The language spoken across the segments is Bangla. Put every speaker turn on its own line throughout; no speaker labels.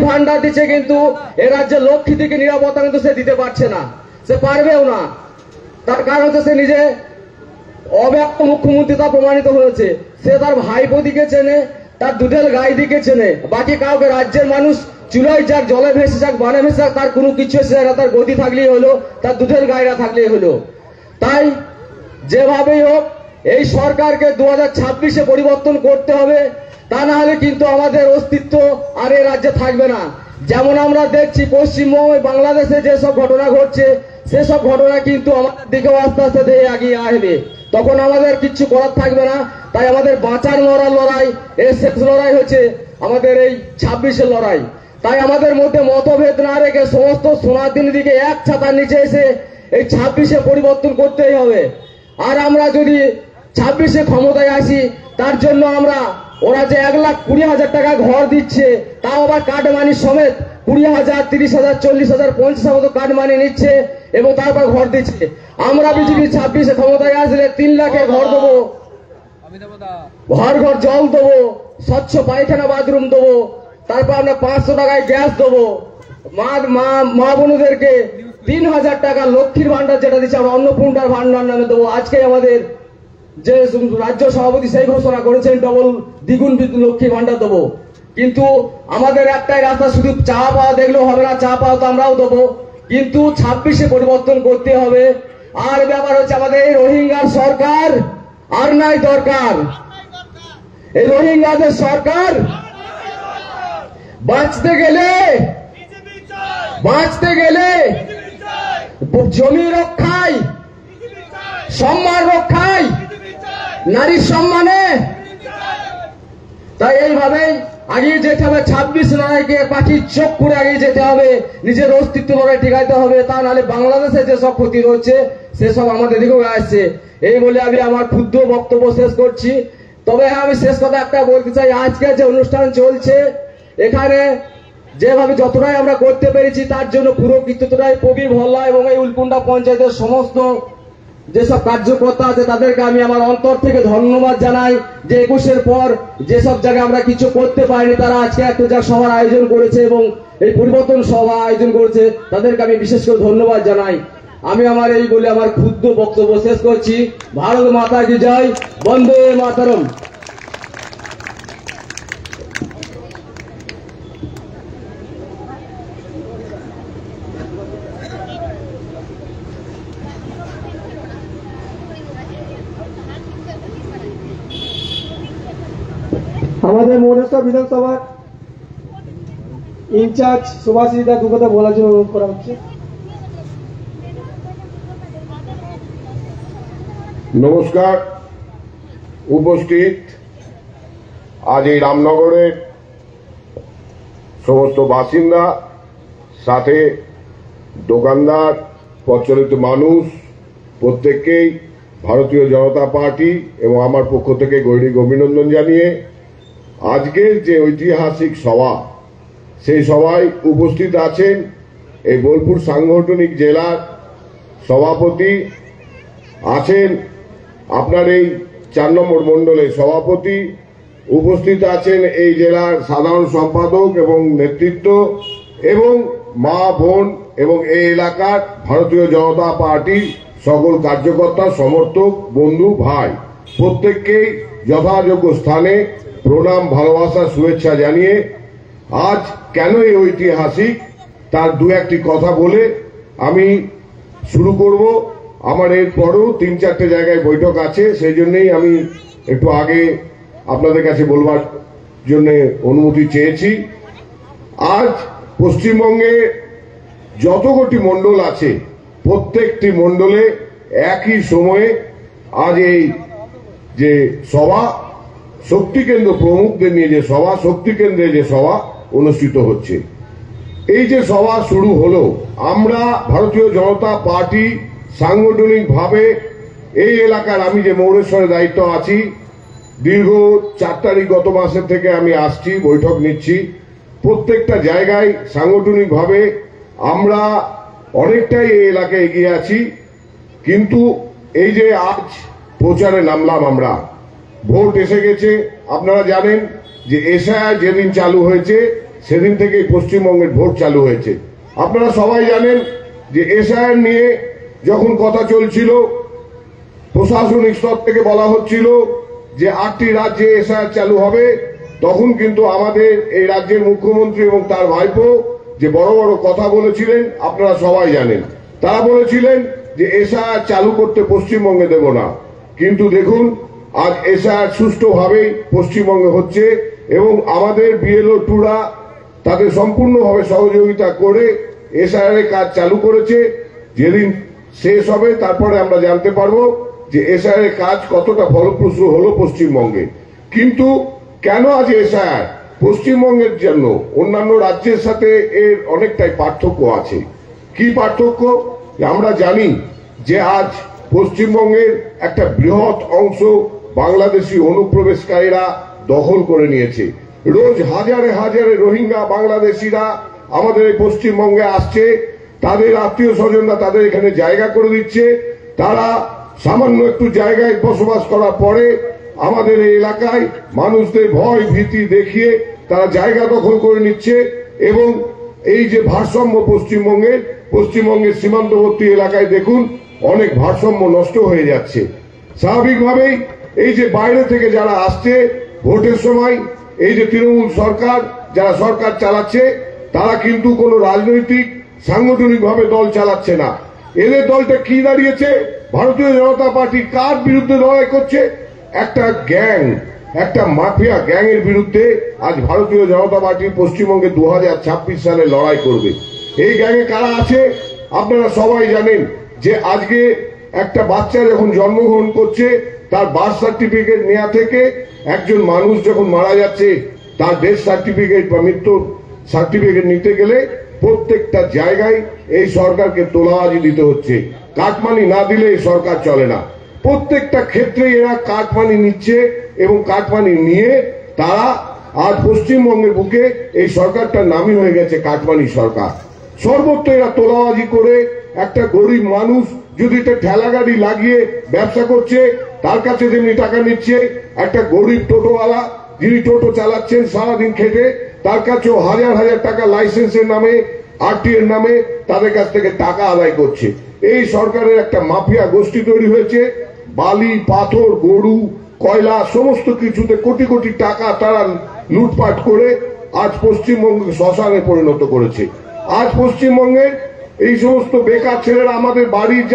ভান্ডার দিচ্ছে, কিন্তু এ রাজ্যে লক্ষ্মী থেকে নিরাপত্তা কিন্তু সে দিতে পারছে না, সে পারবেও না। তার কারণ হচ্ছে সে নিজে অব্যক্ত মুখ্যমন্ত্রী তা প্রমাণিত হয়েছে। সে তার ভাইপোদিকে চেনে, তার দুধের গাই দিকে চেনে, বাকি কাউকে রাজ্যের মানুষ চুলায় যাক, জলে ভেসে যাক, বানে ভেসে যাক, তার কোনো কিছু এসে যায় না। তার গদি থাকলেই হলো, তার দুধের গাইরা থাকলেই হলো। তাই যেভাবেই হোক এই সরকারকে 2026-এ পরিবর্তন করতে হবে, তা না হলে কিন্তু আমাদের অস্তিত্ব আর এই রাজ্যে থাকবে না। যেমন আমরা দেখছি পশ্চিমবঙ্গ বাংলাদেশে যেসব ঘটনা ঘটছে, সেসব ঘটনা কিন্তু আমাদের দিকেও আস্তে আস্তে ধীরে এগিয়ে আসবে। তখন আমাদের কিচ্ছু করার থাকবে না। তাই আমাদের বাঁচার মরার লড়াই, এর শেষ লড়াই হচ্ছে আমাদের এই 26-এর লড়াই। তাই আমাদের মধ্যে মতভেদ না রেখে সমস্ত সোনার দিকে এক ছাতার নিচে এসে এই 26-এ পরিবর্তন করতেই হবে। আর আমরা যদি 26-এ ক্ষমতায় আসি, তার জন্য আমরা ওরা যে 1,20,000 টাকা ঘর দিচ্ছে, তাও আবার কার্ড মানি সমেত 20,000, 30,000, 40,000, 50,000 মতো কার্ড মানি নিচ্ছে এবং তারপর ঘর দিচ্ছে। আমরা বিজেপি 26-এ ক্ষমতায় আসলে 3 লাখে ঘর দেবো, ঘর ঘর জল দেবো, স্বচ্ছ পায়খানা বাথরুম দেবো, তারপর আমরা 500 টাকায় গ্যাস দেবো, মা বোনদেরকে 3,000 টাকা লক্ষ্মীর ভান্ডার যেটা দিচ্ছে আমরা অন্নপূর্ণার ভান্ডার নামে দেবো। আজকে আমাদের যে রাজ্য সভাপতি সেই ঘোষণা করেছেন দ্বিগুণ লক্ষ্মীর ভান্ডার দেবো। কিন্তু আমাদের একটাই রাস্তা, শুধু চা পাওয়া দেখলেও হবে না, চা পাওয়া তো আমরাও দেবো, কিন্তু 26-এ পরিবর্তন করতে হবে। আর ব্যাপার হচ্ছে আমাদের এই রোহিঙ্গার সরকার আর নাই দরকার। এই রোহিঙ্গাদের সরকার বাঁচতে গেলে জমি রক্ষায়, সম্মান রক্ষায়, নারীর সম্মানে। তাই এইভাবেই আগিয়ে যেতে হবে। 26 লড়াইকে পাখির চোখ করে এগিয়ে যেতে হবে, নিজের অস্তিত্ব লড়াই টিকাইতে হবে। তা নাহলে বাংলাদেশে যেসব ক্ষতি হচ্ছে সেসব আমাদের দিকেও আসছে। এই বলে আমি আমার ক্ষুদ্র বক্তব্য শেষ করছি। তবে হ্যাঁ, আমি শেষ কথা একটা বলতে চাই, আজকে যে অনুষ্ঠান চলছে এখানে যেভাবে যতটাই আমরা করতে পেরেছি তার জন্য পুরো কৃতিত্বটাই প্রবীর ভল্লা এবং এই উলকুন্ডা পঞ্চায়েতের সমস্ত যেসব কার্যকর্তা আছে তাদেরকে আমি আমার অন্তর থেকে ধন্যবাদ জানাই। যে 21-এর পর যেসব জায়গায় আমরা কিছু করতে পারিনি, তারা আজকে একটা সভার আয়োজন করেছে এবং এই পরিবর্তন সভা আয়োজন করেছে, তাদেরকে আমি বিশেষ করে ধন্যবাদ জানাই। আমি আমার এই বলে আমার ক্ষুদ্র বক্তব্য শেষ করছি। ভারত মাতা কি জয়, বন্দে মাতরম।
আমাদের মৌনেশ্বর বিধানসভার ইনচার্জ সুভাষিতা দু কথা বলার জন্য অনুরোধ করা হচ্ছে।
নমস্কার উপস্থিত আজ এই রামনগরের সমস্ত বাসিন্দা, সাথে দোকানদার, প্রচলিত মানুষ, প্রত্যেককেই ভারতীয় জনতা পার্টি এবং আমার পক্ষ থেকে গৈরিক অভিনন্দন জানিয়ে আজকের যে ঐতিহাসিক সভা, সেই সভায় উপস্থিত আছেন এই বোলপুর সাংগঠনিক জেলার সভাপতি, আছেন আপনার এই 4 নম্বর মণ্ডলের সভাপতি, উপস্থিত আছেন এই জেলার সাধারণ সম্পাদক এবং নেতৃত্ব, এবং মা বোন এবং এই এলাকার ভারতীয় জনতা পার্টির সকল কার্যকর্তা, সমর্থক, বন্ধু, ভাই, প্রত্যেককেই যথাযোগ্য স্থানে প্রণাম, ভালোবাসা, শুভেচ্ছা জানিয়ে আজ কেন এই ঐতিহাসিক তার 2-1টি কথা বলে আমি শুরু করব। আমার এরপরও 3-4টে জায়গায় বৈঠক আছে, সেই জন্যই আমি একটু আগে আপনাদের কাছে বলবার জন্য অনুমতি চেয়েছি। আজ পশ্চিমবঙ্গে যত কটি মণ্ডল আছে, প্রত্যেকটি মণ্ডলে একই সময়ে আজ এই যে সভা, শক্তি কেন্দ্র প্রমুখদের নিয়ে যে সভা, শক্তি কেন্দ্রে যে সভা অনুষ্ঠিত হচ্ছে, এই যে সভা শুরু হলো, আমরা ভারতীয় জনতা পার্টি সাংগঠনিকভাবে এই এলাকার, আমি যে মৌরেশ্বরের দায়িত্ব আছি, দীর্ঘ 4 তারিখ গত মাসের থেকে আমি আসছি, বৈঠক নিচ্ছি। প্রত্যেকটা জায়গায় সাংগঠনিকভাবে আমরা অনেকটাই এই এলাকায় এগিয়ে আছি। কিন্তু এই যে আজ প্রচারে নামলাম আমরা, ভোট এসে গেছে, আপনারা জানেন যে এসআইআর যেদিন চালু হয়েছে সেদিন থেকেই পশ্চিমবঙ্গের ভোট চালু হয়েছে। আপনারা সবাই জানেন যে এসআইআর নিয়ে যখন কথা চলছিল, প্রশাসনিক স্তর থেকে বলা হচ্ছিল যে 8টি রাজ্যে এসআইআর চালু হবে, তখন কিন্তু আমাদের এই রাজ্যের মুখ্যমন্ত্রী এবং তার ভাইপো যে বড় বড় কথা বলেছিলেন আপনারা সবাই জানেন। তারা বলেছিলেন যে এসআইআর চালু করতে পশ্চিমবঙ্গে দেব না, কিন্তু দেখুন আজ এসআইআর সুষ্ঠুভাবেই পশ্চিমবঙ্গে হচ্ছে এবং আমাদের বিএলও টুরা তাদের সম্পূর্ণভাবে সহযোগিতা করে এসআইআর এর কাজ চালু করেছে। যেদিন শেষ হবে তারপরে আমরা জানতে পারবো যে এসআইআর এর কাজ কতটা ফলপ্রসূ হলো পশ্চিমবঙ্গে। কিন্তু কেন আজ এসআইআর পশ্চিমবঙ্গের জন্য অন্যান্য রাজ্যের সাথে এর অনেকটাই পার্থক্য আছে। কি পার্থক্য? আমরা জানি যে আজ পশ্চিমবঙ্গের একটা বৃহৎ অংশ বাংলাদেশি অনুপ্রবেশকারীরা দখল করে নিয়েছে। রোজ হাজারে হাজারে রোহিঙ্গা বাংলাদেশিরা আমাদের এই পশ্চিমবঙ্গে আসছে, তাদের আত্মীয় স্বজনরা তাদের এখানে জায়গা করে দিচ্ছে। তারা সামান্য একটু জায়গায় বসবাস করার পরে আমাদের এই এলাকায় মানুষদের ভয় ভীতি দেখিয়ে তারা জায়গা দখল করে নিচ্ছে এবং এই যে ভারসাম্য পশ্চিমবঙ্গের সীমান্তবর্তী এলাকায় দেখুন অনেক ভারসাম্য নষ্ট হয়ে যাচ্ছে। স্বাভাবিকভাবেই এই যে বাইরে থেকে যারা আসছে ভোটের সময়, এই যে তৃণমূল সরকার যারা সরকার চালাচ্ছে, তারা কিন্তু কোনো রাজনৈতিক সাংগঠনিকভাবে দল চালাচ্ছে না। এদের দলটা কি দাঁড়িয়েছে? ভারতীয় জনতা পার্টি কার বিরুদ্ধে লড়াই করছে? একটা গ্যাং, একটা মাফিয়া গ্যাংয়ের বিরুদ্ধে আজ ভারতীয় জনতা পার্টি পশ্চিমবঙ্গে 2026 সালে লড়াই করবে। এই গ্যাংয়ে কারা আছে আপনারা সবাই জানেন। যে আজকে একটা বাচ্চা যখন জন্মগ্রহণ করছে, তার বার্থ সার্টিফিকেট নেওয়া থেকে একজন মানুষ যখন মারা যাচ্ছে তার ডেথ সার্টিফিকেট বা মৃত্যুর সার্টিফিকেট নিতে গেলে প্রত্যেকটা জায়গায় এই সরকারকে তোলাবাজি দিতে হচ্ছে। কাটমানি না দিলে এই সরকার চলে না। প্রত্যেকটা ক্ষেত্রে এরা কাটমানি নিচ্ছে এবং কাটমানি নিয়ে তারা আজ পশ্চিমবঙ্গের বুকে এই সরকারটার নামই হয়ে গেছে কাটমানি সরকার। সর্বত্র এরা তোলাবাজি করে একটা গরিব মানুষ যদি একটা ঠেলা গাড়ি লাগিয়ে ব্যবসা করছে তার কাছে যেমনি টাকা নিচ্ছে, একটা গরিব টোটোওয়ালা যিনি টোটো চালাচ্ছেন সারাদিন খেটে তার কাছেও হাজার হাজার টাকা লাইসেন্সের নামে আরটিএর নামে তাদের কাছ থেকে টাকা আদায় করছে। এই সরকারের একটা মাফিয়া গোষ্ঠী তৈরি হয়েছে। বালি পাথর গরু কয়লা সমস্ত কিছুতে কোটি কোটি টাকা তারা লুটপাট করে আজ পশ্চিমবঙ্গকে শ্মশানে পরিণত করেছে। আজ পশ্চিমবঙ্গের এই সমস্ত বেকার ছেলেরা আমাদের বাড়ির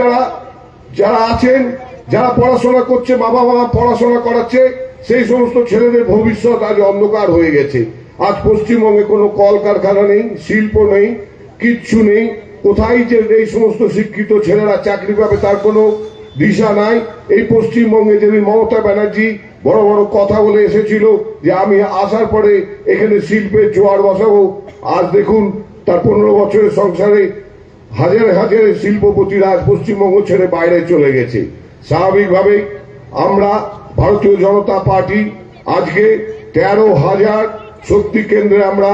যারা আছেন, যারা পড়াশোনা করছে, বাবা মা পড়াশোনা করাচ্ছে, সেই সমস্ত ছেলেদের ভবিষ্যৎ আজ অন্ধকার হয়ে গেছে। আজ পশ্চিমবঙ্গে কোনো কলকারখানা নেই, শিল্প নেই, কিচ্ছু নেই। কোথায় যে এই সমস্ত শিক্ষিত ছেলেরা চাকরি পাবে তার কোনো দিশা নাই। এই পশ্চিমবঙ্গে যেদিন মমতা ব্যানার্জি বড় বড় কথা বলে এসেছিল যে আমি আসার পরে এখানে শিল্পের জোয়ার বসাবো, আজ দেখুন তার 15 বছরের সংসারে হাজারে হাজারে শিল্পপতিরা আজ পশ্চিমবঙ্গ ছেড়ে বাইরে চলে গেছে। স্বাভাবিকভাবেই আমরা ভারতীয় জনতা পার্টি আজকে 13,000 শক্তি কেন্দ্রে আমরা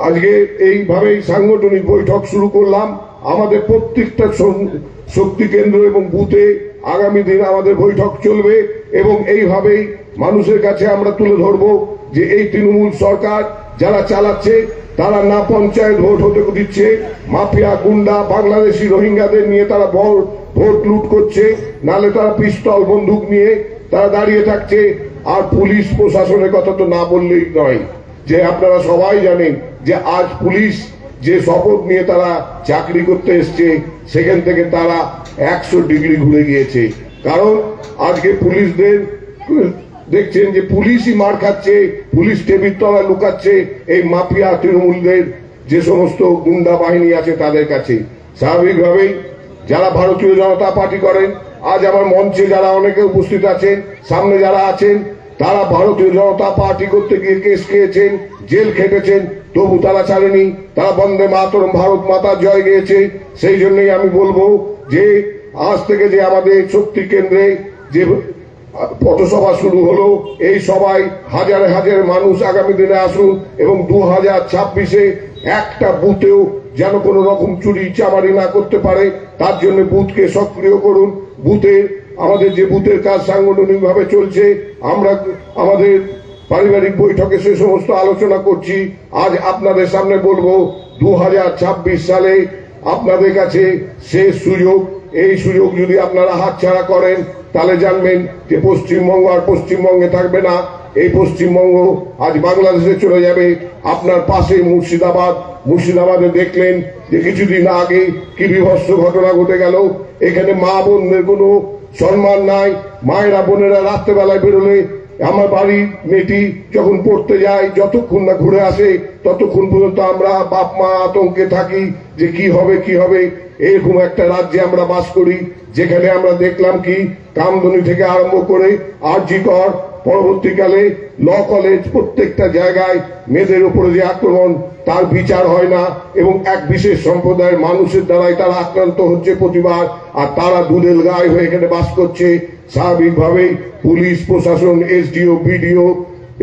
আজকে এইভাবেই সাংগঠনিক বৈঠক শুরু করলাম। আমাদের প্রত্যেকটা শক্তি কেন্দ্র এবং বুথে আগামী দিন আমাদের বৈঠক চলবে এবং এইভাবেই মানুষের কাছে আমরা তুলে ধরবো যে এই তৃণমূল সরকার যারা চালাচ্ছে তারা না পঞ্চায়েত ভোট হতে দিচ্ছে, মাফিয়া গুন্ডা বাংলাদেশি রোহিঙ্গাদের নিয়ে তারা ভোট লুট করছে, নালে তারা পিস্তল বন্দুক নিয়ে তারা দাঁড়িয়ে থাকছে। আর পুলিশ প্রশাসনের কথা তো না বললেই নয়, যে আপনারা সবাই জানেন যে আজ পুলিশ যে শপথ নিয়ে তারা চাকরি করতে এসছে সেখান থেকে তারা 100 ডিগ্রি ঘুরে গিয়েছে। কারণ আজকে পুলিশদের দেখছেন যে পুলিশই মার খাচ্ছে, পুলিশ টেবিল তলায় লুকাচ্ছে এই মাফিয়া তৃণমূলদের যে সমস্ত গুন্ডা বাহিনী আছে তাদের কাছে। স্বাভাবিকভাবেই যারা ভারতীয় জনতা পার্টি করেন, আজ আমার মঞ্চে যারা অনেকে উপস্থিত আছেন, সামনে যারা আছেন, তারা ভারতীয় জনতা পার্টি করতে গিয়ে কেস খেয়েছেন, জেল খেটেছেন, তবু তারা ছাড়েনি। তারা বন্দে মাতরম ভারত মাতা জয় গেয়েছে। সেই জন্যই আমি বলবো যে আজ থেকে যে আমাদের শক্তি কেন্দ্রে যে পথসভা শুরু হলো, এই সভায় হাজারে হাজারে মানুষ আগামী দিনে আসুন এবং 2026-এ একটা বুথেও যেন কোনো রকম চুরি চামারি না করতে পারে তার জন্য বুথকে সক্রিয় করুন। আমাদের যে বুথের কাজ সাংগঠনিক ভাবে চলছে, আমরা আমাদের পারিবারিক বৈঠকে সে সমস্ত আলোচনা করছি। আজ আপনাদের সামনে বলবো 2026 সালে আপনাদের কাছে শেষ সুযোগ। এই সুযোগ যদি আপনারা হাতছাড়া করেন তাহলে জানবেন যে পশ্চিমবঙ্গ আর পশ্চিমবঙ্গে থাকবে না। এই পশ্চিমবঙ্গ আজ বাংলাদেশে চলে যাবে। আপনার পাশে মুর্শিদাবাদে দেখলেন যে কিছুদিন আগে কি বিভৎস ঘটনা ঘটে গেল। এখানে মা বোনদের কোনো সম্মান নাই। মায়েরা বোনেরা রাত্রেবেলায় বেরোলে, আমার বাড়ির মেয়েটি যখন পড়তে যায়, যতক্ষণ না ঘুরে আসে ততক্ষণ পর্যন্ত আমরা বাপ মা আতঙ্কে থাকি যে কি হবে। এরকম একটা রাজ্যে আমরা বাস করি, যেখানে আমরা দেখলাম কি কামদুনি থেকে আরম্ভ করে আরজি কর, পরবর্তীকালে ল কলেজ, প্রত্যেকটা জায়গায় মেয়েদের উপরে যে আক্রমণ, তার বিচার হয় না এবং এক বিশেষ সম্প্রদায়ের মানুষের দ্বারাই তারা আক্রান্ত হচ্ছে প্রতিবার। আর তারা দুধেল গায়ে হয়ে এখানে বাস করছে। স্বাভাবিকভাবেই পুলিশ প্রশাসন, এসডিও, বিডিও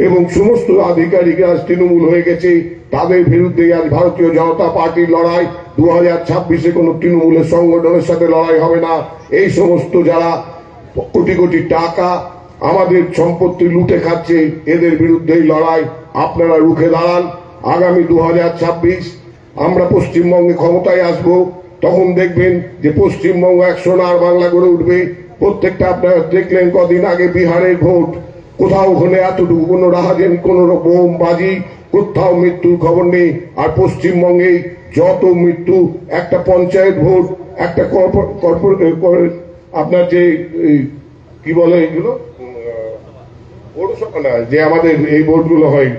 এবং সমস্ত আধিকারিকরা তৃণমূল হয়ে গেছে। তাদের বিরুদ্ধে আজ ভারতীয় জনতা পার্টির লড়াই। 2026-এ কোনো তৃণমূলের সংগঠনের সাথে লড়াই হবে না। এই সমস্ত যারা কোটি কোটি টাকা আমাদের সম্পত্তি লুটে খাচ্ছে, এদের বিরুদ্ধেই লড়াই। আপনারা রুখে দাঁড়ান। আগামী 2026 আমরা পশ্চিমবঙ্গে ক্ষমতায় আসব, তখন দেখবেন যে পশ্চিমবঙ্গ এক সোনার বাংলা গড়ে উঠবে। প্রত্যেকটা আপনারা দেখলেন কদিন আগে বিহারের ভোট, কোথাও ওখানে এতটুকু কোনো রাহাজানি, কোনো বোম বাজি, কোথাও মৃত্যুর খবর নেই। আর পশ্চিমবঙ্গে যত মৃত্যু, একটা পঞ্চায়েত ভোট, একটা আপনার যে কি বলে এগুলো, পৌরসভা না, যে আমাদের এই ভোটগুলো হয়,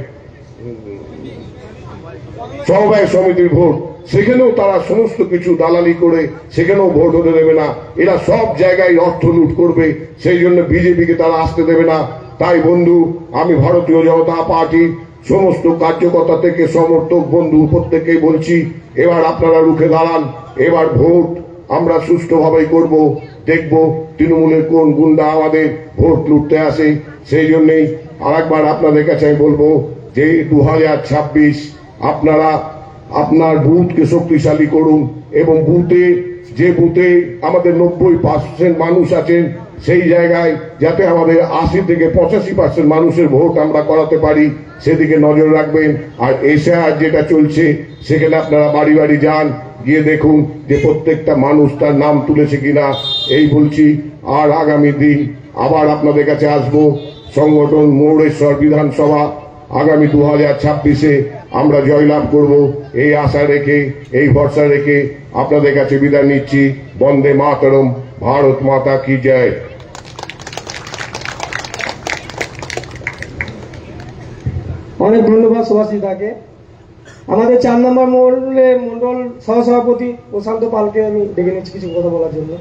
সমবায় সমিতির ভোট, সেখানেও তারা সমস্ত কিছু দালালি করে সেখানেও ভোট হতে দেবে না। এরা সব জায়গায় অর্থ লুট করবে, সেই জন্য বিজেপিকে তারা আসতে দেবে না। তাই বন্ধু, আমি ভারতীয় জনতা পার্টির সমস্ত কার্যকর্তা থেকে সমর্থক বন্ধু প্রত্যেককেই বলছি, এবার আপনারা রুখে দাঁড়ান। এবার ভোট আমরা সুষ্ঠুভাবেই করব। দেখব তৃণমূলের কোন গুন্ডা আমাদের ভোট লুটতে আসে। সেই জন্যই আরেকবার আপনাদের কাছে আমি বলবো যে 2026 আপনারা আপনার বুথকে শক্তিশালী করুন এবং যে বুথে আমাদের 90% মানুষ আছেন, সেই জায়গায় যাতে আমাদের 80 থেকে 85% মানুষের ভোট আমরা করাতে পারি, সেদিকে নজর রাখবেন। আর এসআর যেটা চলছে, সেখানে আপনারা বাড়ি বাড়ি যান, গিয়ে দেখুন যে প্রত্যেকটা মানুষ তার নাম তুলেছে কিনা, এই বলছি। আর আগামী দিন আবার আপনাদের কাছে আসবো। সংগঠন মৌরেশ্বর বিধানসভা আগামী 2026-এ আমরা জয়লাভ করব, এই আশা রেখে, এই ভরসা রেখে আপনাদের কাছে বিদায় নিচ্ছি। বন্দে মাতরম, ভারত মাতা কি জয়।
অনেক ধন্যবাদ সুভাষিতাকে। আমাদের 4 নম্বর মন্ডল সহসভাপতি প্রশান্ত পালকে আমি ডেকে নিচ্ছি কিছু কথা বলার জন্য।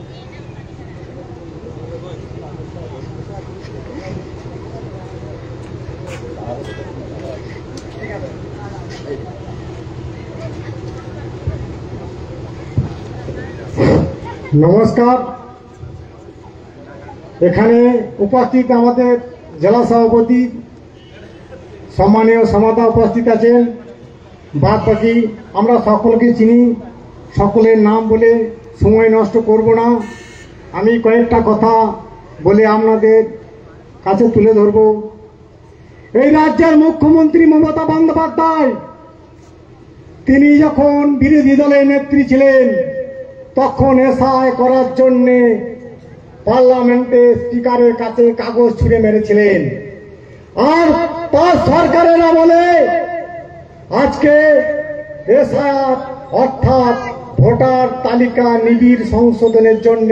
নমস্কার। এখানে উপস্থিত আমাদের জেলা সভাপতি সম্মানীয় সমাতা উপস্থিত আছেন। বাদ বাকি আমরা সকলকে চিনি, সকলের নাম বলে সময় নষ্ট করব না। আমি কয়েকটা কথা বলে আপনাদের কাছে তুলে ধরব। এই রাজ্যের মুখ্যমন্ত্রী মমতা বন্দ্যোপাধ্যায়, তিনি যখন বিরোধী দলের নেত্রী ছিলেন, তখন এসআই করার জন্য পার্লামেন্টে স্পিকারের কাছে কাগজ ছুঁড়ে মেরেছিলেন। আর তার সরকারের আমলে আজকে এসআই অর্থাৎ ভোটার তালিকা নিবিড় সংশোধনের জন্য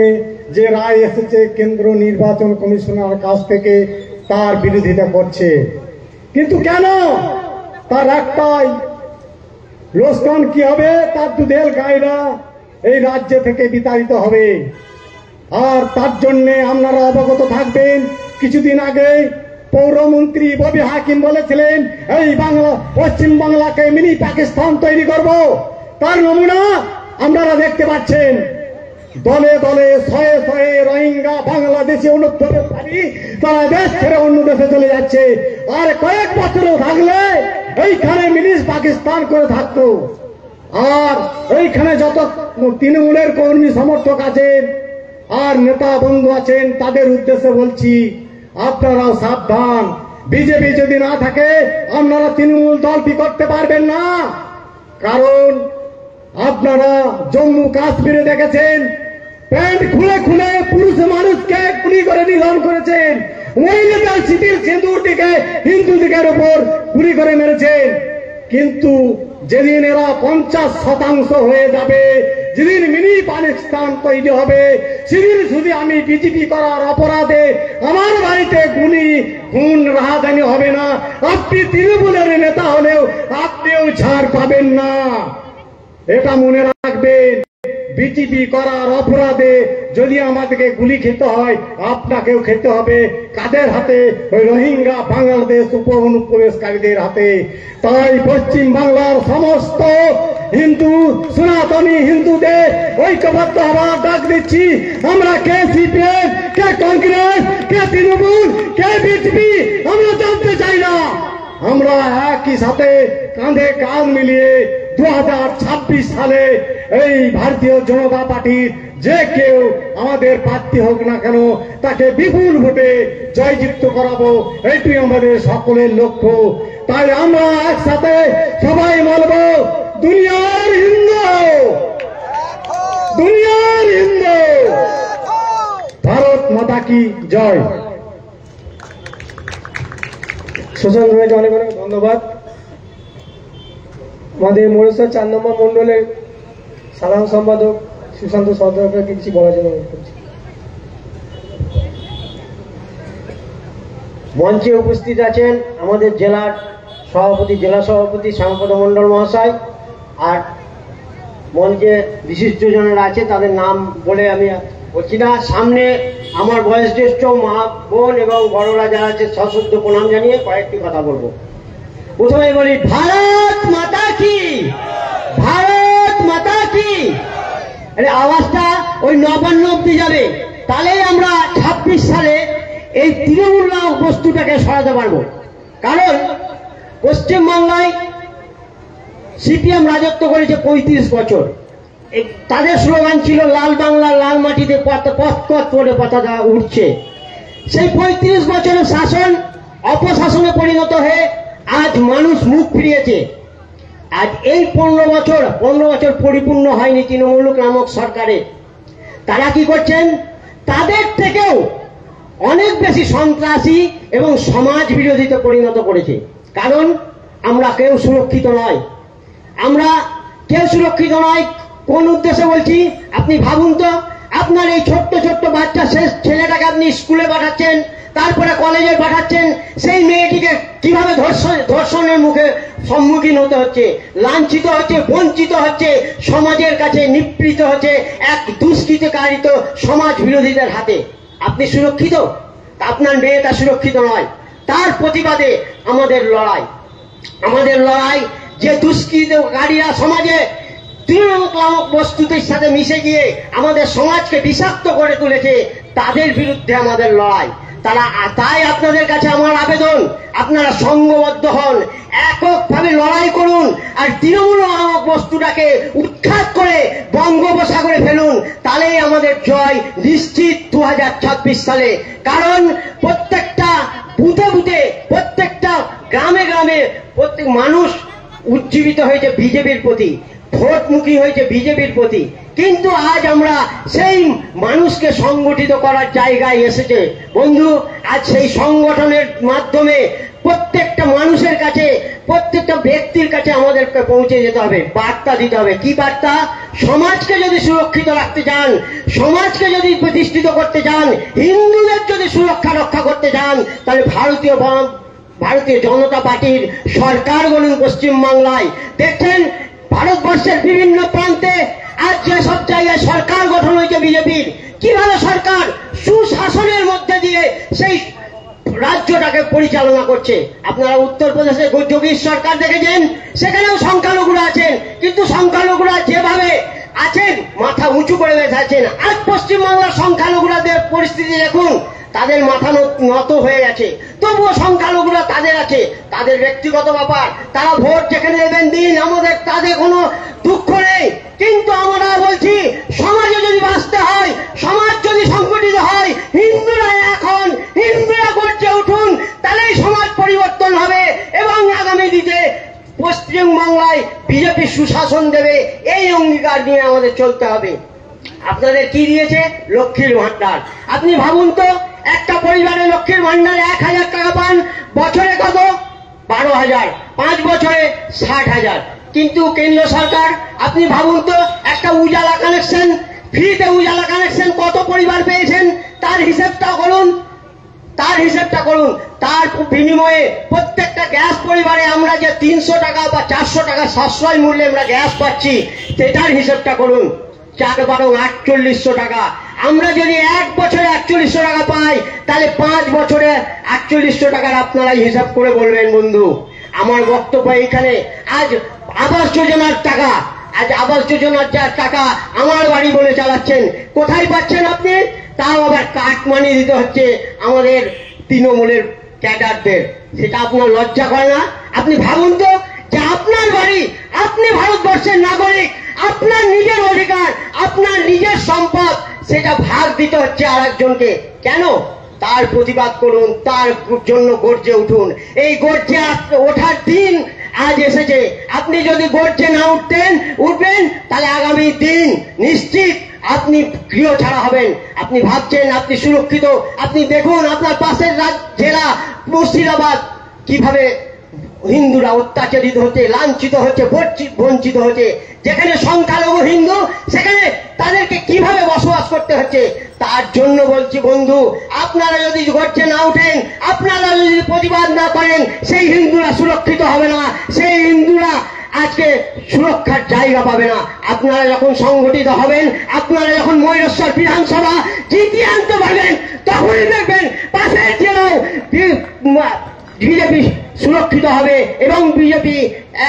যে রায় এসেছে কেন্দ্র নির্বাচন কমিশনার কাছ থেকে, তার বিরোধিতা করছে। কিন্তু কেন? তার একটাই লোকসান কি হবে, তার দুধেল গাইরা এই রাজ্য থেকে বিতাড়িত হবে। আর তার জন্য আপনারা অবগত থাকবেন, কিছুদিন আগে পৌরমন্ত্রী ববি হাকিম বলেছিলেন এই পশ্চিম বাংলাকে মিনি পাকিস্তান তৈরি করব। তার নমুনা আপনারা দেখতে পাচ্ছেন। দলে দলে শয়ে শয়ে রোহিঙ্গা বাংলাদেশে অনুপ্রবেশকারী তারা দেশ ছেড়ে অন্য দেশে চলে যাচ্ছে। আর কয়েক বছরও থাকলে এইখানে মিনি পাকিস্তান করে থাকতো। আর এইখানে যত তৃণমূলের কর্মী সমর্থক আছেন আর নেতা বন্ধু আছেন, তাদের উদ্দেশ্যে বলছি, আপনারাও সাবধান। বিজেপি যদি না থাকে আপনারা তৃণমূল দলটি করতে পারবেন না। কারণ আপনারা জম্মু কাশ্মীরে দেখেছেন প্যান্ট খুলে খুলে পুরুষ মানুষকে গুলি করে নিধন করেছেন, মহিলাদের শীতের সিঁদুরটিকে হিন্দুদিকের উপর গুলি করে মেরেছেন। কিন্তু যেদিন এরা 50% হয়ে যাবে, যেদিন মিনি পাকিস্তান তৈরি হবে, সেদিন শুধু আমি বিজেপি করার অপরাধে আমার বাড়িতে গুলি খুন রাহাজানি হবে না। আপনি তৃণমূলের নেতা হলেও আপনিও ছাড় পাবেন না, এটা মনে রাখবেন। বিজেপি করার অপরাধে যদি আমাদেরকে গুলি খেতে হয়, আপনাকেও খেতে হবে। কাদের হাতে? ওই রোহিঙ্গা বাংলাদেশ অনুপ্রবেশকারীদের হাতে। তাই পশ্চিম বাংলার সমস্ত হিন্দু সনাতনী হিন্দুদের ঐক্যবদ্ধ হওয়ার ডাক দিচ্ছি। আমরা কে সিপিএম, কে কংগ্রেস, কে তৃণমূল, কে বিজেপি আমরা জানতে চাই না। আমরা একই সাথে কাঁধে কাঁধ মিলিয়ে 2026 সালে এই ভারতীয় জনতা পার্টির যে কেউ আমাদের প্রার্থী হোক না কেন তাকে বিপুল ভোটে জয়যুক্ত করাবো, এটি আমাদের সকলের লক্ষ্য। তাই আমরা একসাথে সবাই বলব, দুনিয়ার হিন্দু, দুনিয়ার হিন্দু, ভারত মাতা কি জয়।
সুশান্ত ভাইকে অনেক অনেক ধন্যবাদ। আমাদের মরেশ্বর 4 নম্বর মন্ডলের সাধারণ সম্পাদক সুশান্ত সরকারকে কিছু বলার জন্য অনুরোধ করছি।
মঞ্চে উপস্থিত আছেন আমাদের জেলার সভাপতি, জেলা সভাপতি শ্যামপদ মণ্ডল মহাশয়, আর মঞ্চে বিশিষ্টজনেরা আছে, তাদের নাম বলে আমি বলছি না। সামনে আমার বয়োজ্যেষ্ঠ মা বোন এবং বড়রা যারা আছে সশ্রদ্ধ প্রণাম জানিয়ে কয়েকটি কথা বলবো। প্রথমে বলি ভারত মাতা কি, ভারত মাতা কি। আওয়াজটা ওই 59 অব্দি যাবে, তাহলেই আমরা 26 সালে এই তৃণমূল নামক বস্তুটাকে সরাতে পারবো। কারণ পশ্চিমবাংলায় সিপিএম রাজত্ব করেছে 35 বছর। তাদের স্লোগান ছিল লাল বাংলা লাল মাটিতে পথ করে পতাকা উঠছে। সেই 35 বছরের শাসন অপশাসনে পরিণত হয়ে আজ মানুষ মুখ ফিরিয়েছে। আজ এই 15 বছর পরিপূর্ণ হয়নি তৃণমূল নামক সরকারের। তারা কি করছেন? তাদের থেকেও অনেক বেশি সন্ত্রাসী এবং সমাজ বিরোধীতে পরিণত করেছে। কারণ আমরা কেউ সুরক্ষিত নয়, আমরা কেউ সুরক্ষিত নয়। কোন উদ্দেশ্যে বলছি আপনি ভাবুন তো, আপনার এই ছোট্ট ছোট্ট বাচ্চা শেষ ছেলেটাকে আপনি স্কুলে পাঠাচ্ছেন, তারপরে কলেজে পাঠাচ্ছেন, সেই মেয়েটিকে কিভাবে ধর্ষণের মুখে সম্মুখীন হতে হচ্ছে, লাঞ্ছিত হচ্ছে, বঞ্চিত হচ্ছে, সমাজের কাছে নিপীড়িত হচ্ছে এক দুষ্কৃতকারিত সমাজ বিরোধীদের হাতে। আপনি সুরক্ষিত? আপনার মেয়েটা সুরক্ষিত নয়। তার প্রতিবাদে আমাদের লড়াই যে দুষ্কৃতকারীরা সমাজে তৃণমূল নামক বস্তুদের সাথে মিশে গিয়ে আমাদের সমাজকে বিষাক্ত করে তুলেছে, তাদের বিরুদ্ধে আমাদের লড়াই। তাই আপনাদের কাছে আমার আবেদন, আপনারা সংঘবদ্ধ হন, এককভাবে লড়াই করুন, আর তৃণমূল নামক বস্তুটাকে উৎখাত করে বঙ্গোপসাগরে ফেলুন। তাহলেই আমাদের জয় নিশ্চিত 2026 সালে। কারণ প্রত্যেকটা বুথে বুথে, প্রত্যেকটা গ্রামে গ্রামে প্রত্যেক মানুষ উজ্জীবিত হয়েছে বিজেপির প্রতি, ভোটমুখী হয়েছে বিজেপির প্রতি। কিন্তু আজ আমরা সেই মানুষকে সংগঠিত করার জায়গায় এসেছে। বন্ধু, আজ সেই সংগঠনের মাধ্যমে প্রত্যেকটা মানুষের কাছে, প্রত্যেকটা ব্যক্তির কাছে আমাদেরকে পৌঁছে যেতে হবে, বার্তা দিতে হবে। কি বার্তা? সমাজকে যদি সুরক্ষিত রাখতে চান, সমাজকে যদি প্রতিষ্ঠিত করতে চান, হিন্দুদের যদি সুরক্ষা রক্ষা করতে চান, তাহলে ভারতীয় জনতা পার্টির সরকার বলুন পশ্চিমবাংলায়। দেখছেন ভারতবর্ষের বিভিন্ন প্রান্তে আজ যেসব জায়গায় সরকার গঠন হয়েছে বিজেপির, কিভাবে সরকার সুশাসনের মধ্যে দিয়ে সেই রাজ্যটাকে পরিচালনা করছে। আপনারা উত্তরপ্রদেশে যোগী সরকার দেখেছেন, সেখানেও সংখ্যালঘুরা আছেন, কিন্তু সংখ্যালঘুরা যেভাবে আছেন মাথা উঁচু করে আছেন। আজ পশ্চিমবাংলার সংখ্যালঘুরাদের পরিস্থিতি দেখুন, তাদের মাথা নত হয়ে গেছে। তবুও সংখ্যালঘুরা তাদের আছে, তাদের ব্যক্তিগত ব্যাপার, তারা ভোট যেখানে দেবেন দিন, আমাদের তাদের কোনো দুঃখ নেই। কিন্তু আমরা বলছি সমাজে যদি বাঁচতে হয়, সমাজ যদি সংগঠিত হয়, হিন্দুরা গর্জে উঠুন, তাহলেই সমাজ বাংলায় বিজেপি সুশাসন দেবে, এই অঙ্গীকার নিয়ে আমাদের চলতে হবে। আপনাদের কি দিয়েছে? লক্ষ্মীর ভান্ডার। আপনি ভাবুন তো, একটা পরিবারে লক্ষ্মীর ভান্ডারে 1000 টাকা পান, বছরে কত? 12,000, 5 বছরে 60,000। কিন্তু কেন্দ্র সরকার, আপনি ভাবুন তো, একটা উজালা কানেকশন, ফ্রিতে উজালা কানেকশন কত পরিবার পেয়েছেন তার হিসেবটা করুন, তার বিনিময়ে প্রত্যেকটা গ্যাস পরিবারে আমরা যে 300 টাকা বা 400 টাকা সাশ্রয় মূল্যে আমরা গ্যাস পাচ্ছি, সেটার হিসেবটা করুন। 4/12 টাকা। আমরা যদি 1 বছরে 4800 টাকা পাই, তাহলে 5 বছরে 4800 টাকার আপনারাই হিসাব করে বলবেন। বন্ধু, আমার বক্তব্য এইখানে। আজ আবাস যোজনার টাকা, যা টাকা আমার বাড়ি বলে চালাচ্ছেন, কোথায় পাচ্ছেন আপনি? তাও আবার কাটমানি দিতে হচ্ছে আমাদের তৃণমূলের ক্যাডারদের। সেটা আপনার লজ্জা করে না? আপনি ভাবুন তো, যে আপনার বাড়ি, আপনি ভারতবর্ষের নাগরিক, আপনার নিজের অধিকার, আপনার নিজের সম্পদ, সেটা ভাগ দিতে হচ্ছে আরেকজনকে। কেন? তার প্রতিবাদ করুন, তার জন্য গর্জে উঠুন। এই গর্জে ওঠার দিন আজ এসেছে। আপনি যদি গর্জে না উঠবেন, তাহলে আগামী দিন নিশ্চিত আপনি গৃহ ছাড়া হবেন। আপনি ভাবছেন আপনি সুরক্ষিত, আপনি দেখুন আপনার পাশের জেলা মুর্শিদাবাদ কিভাবে হিন্দুরা অত্যাচারিত হচ্ছে, লাঞ্ছিত হচ্ছে, বঞ্চিত হচ্ছে। যেখানে সংখ্যালঘু হিন্দু, সেখানে তাদেরকে কিভাবে বসবাস করতে হচ্ছে। তার জন্য বলছি বন্ধু, আপনারা যদি গর্জে না উঠেন, আপনারা যদি প্রতিবাদ না করেন, সেই হিন্দুরা সুরক্ষিত হবে না, সেই হিন্দুরা আজকে সুরক্ষার জায়গা পাবে না। আপনারা যখন সংগঠিত হবেন, আপনারা যখন ময়ূরেশ্বর বিধানসভা জিতিয়ে আনতে পারবেন, তখনই দেখবেন পাশের জেলাও বিজেপি সুরক্ষিত হবে এবং বিজেপি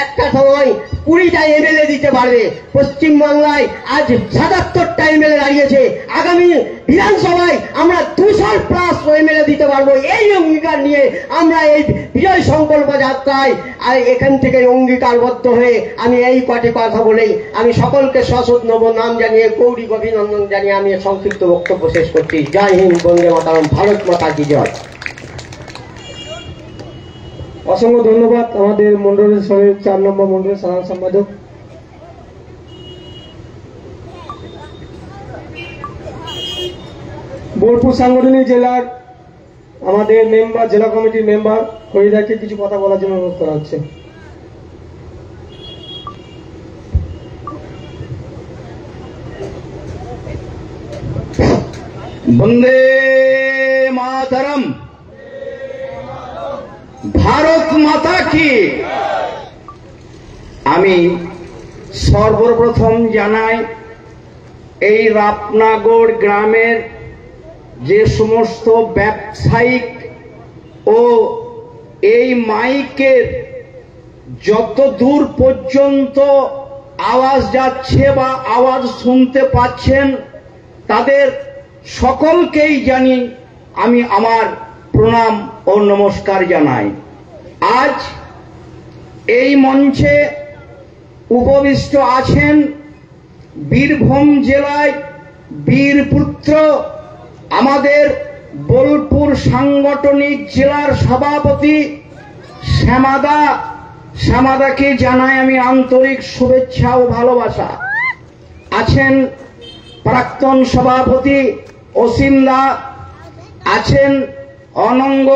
একটা সময় 20টা এমএলএ দিতে পারবে। পশ্চিমবাংলায় আজ 77টা এমএলএ দাঁড়িয়েছে, আগামী বিধানসভায় আমরা 200+ এমএলএ দিতে পারবো। এই অঙ্গীকার নিয়ে আমরা এই বিজয় সংকল্প যাত্রায় আর এখান থেকে অঙ্গীকারবদ্ধ হয়ে আমি এই কটি কথা বলেই আমি সকলকে সশস্ত্র নাম জানিয়ে গৌরী অভিনন্দন জানিয়ে আমি সংক্ষিপ্ত বক্তব্য শেষ করছি। জয় হিন্দ, বন্দে মাতরম, ভারত মাতা কি জয়।
অসংখ্য ধন্যবাদ আমাদের মন্ডলের 4 নম্বর মন্ডলের সাধারণ সম্পাদক। বোলপুর সাংগঠনিক জেলার আমাদের মেম্বার, জেলা কমিটির মেম্বার হরিদাকে কিছু কথা বলার জন্য অনুরোধ করা হচ্ছে।
বন্দে মাতরম, ভারত মাতা কি। আমি সর্বপ্রথম জানাই, এই রাপনাগর গ্রামের যে সমস্ত ব্যবসায়িক ও এই মাইকের যত দূর পর্যন্ত আওয়াজ যাচ্ছে বা আওয়াজ শুনতে পাচ্ছেন, তাদের সকলকেই জানি আমি আমার প্রণাম ও নমস্কার জানাই। আজ এই মঞ্চে উপবিষ্ট আছেন বীরভূম জেলায় বীরপুত্র আমাদের বোলপুর সাংগঠনিক জেলার সভাপতি শ্যামাদাকে জানাই আমি আন্তরিক শুভেচ্ছা ও ভালোবাসা। আছেন প্রাক্তন সভাপতি অসীম দা, আছেন অনঙ্গ,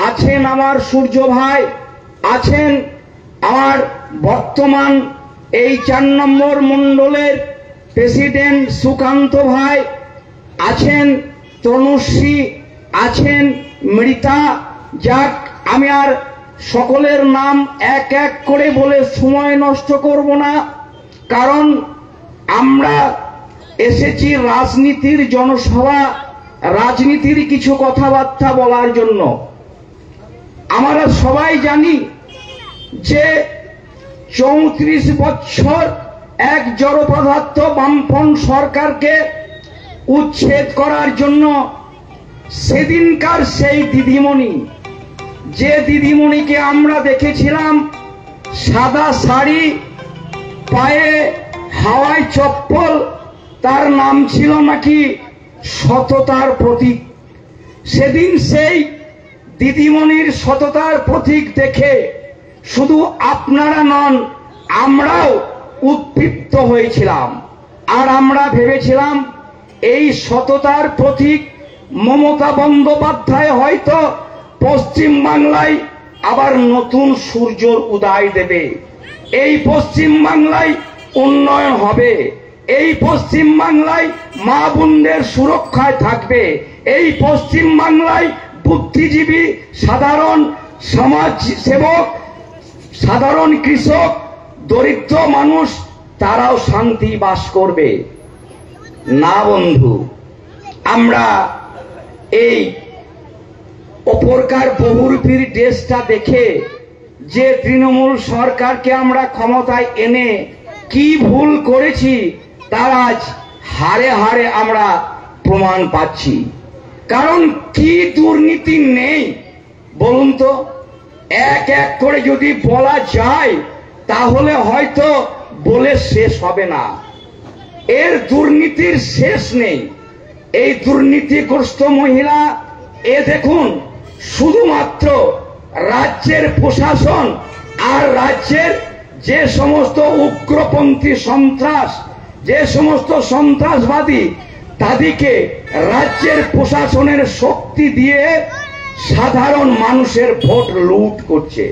আছেন আমার সূর্য ভাই, আছেন আমার বর্তমান এই 4 নম্বর মন্ডলের প্রেসিডেন্ট সুকান্ত ভাই, আছেন তনুশ্রী, আছেন মৃতা। যাক, আমি আর সকলের নাম এক এক করে বলে সময় নষ্ট করব না, কারণ আমরা এসেছি রাজনীতির জনসভা, রাজনীতির কিছু কথাবার্তা বলার জন্য। আমরা সবাই জানি যে 34 বছর এক জড়পদার্থ বামপন্থী সরকারকে উচ্ছেদ করার জন্য সেদিনকার সেই দিদিমণি, যে দিদিমণিকে আমরা দেখেছিলাম সাদা শাড়ি, পায়ে হাওয়াই চপ্পল, তার নাম ছিল নাকি সততার প্রতীক। সেদিন সেই দিদিমণির সততার প্রতীক দেখে শুধু আপনারা নন, আমরাও উদ্দীপ্ত হয়েছিলাম, আর আমরা ভেবেছিলাম এই সততার প্রতীক মমতা বন্দ্যোপাধ্যায় হয়তো পশ্চিম বাংলায় আবার নতুন সূর্যর উদয় দেবে, এই পশ্চিম বাংলায় উন্নয়ন হবে, এই পশ্চিম বাংলায় মা বোনদের সুরক্ষায় থাকবে, এই পশ্চিম বাংলায় বুদ্ধিজীবী, সাধারণ সমাজ সেবক, সাধারণ কৃষক, দরিদ্র মানুষ তারাও শান্তি বাস করবে। না বন্ধু, আমরা এই ওপরকার বহুরূপীর দেশটা দেখে যে তৃণমূল সরকারকে আমরা ক্ষমতায় এনে কি ভুল করেছি তার আজ হারে হারে আমরা প্রমাণ পাচ্ছি। কারণ কি দুর্নীতি নেই বলুন তো? এক এক করে যদি বলা যায় তাহলে হয়তো বলে শেষ হবে না। এর দুর্নীতির শেষ নেই। এই দুর্নীতিগ্রস্ত মহিলা, এ দেখুন, শুধুমাত্র রাজ্যের প্রশাসন আর রাজ্যের যে সমস্ত উগ্রপন্থী সন্ত্রাস, যে সমস্ত সন্ত্রাসবাদী, তাদেরকে রাজ্যের প্রশাসনের শক্তি দিয়ে সাধারণ মানুষের ভোট লুট করছে।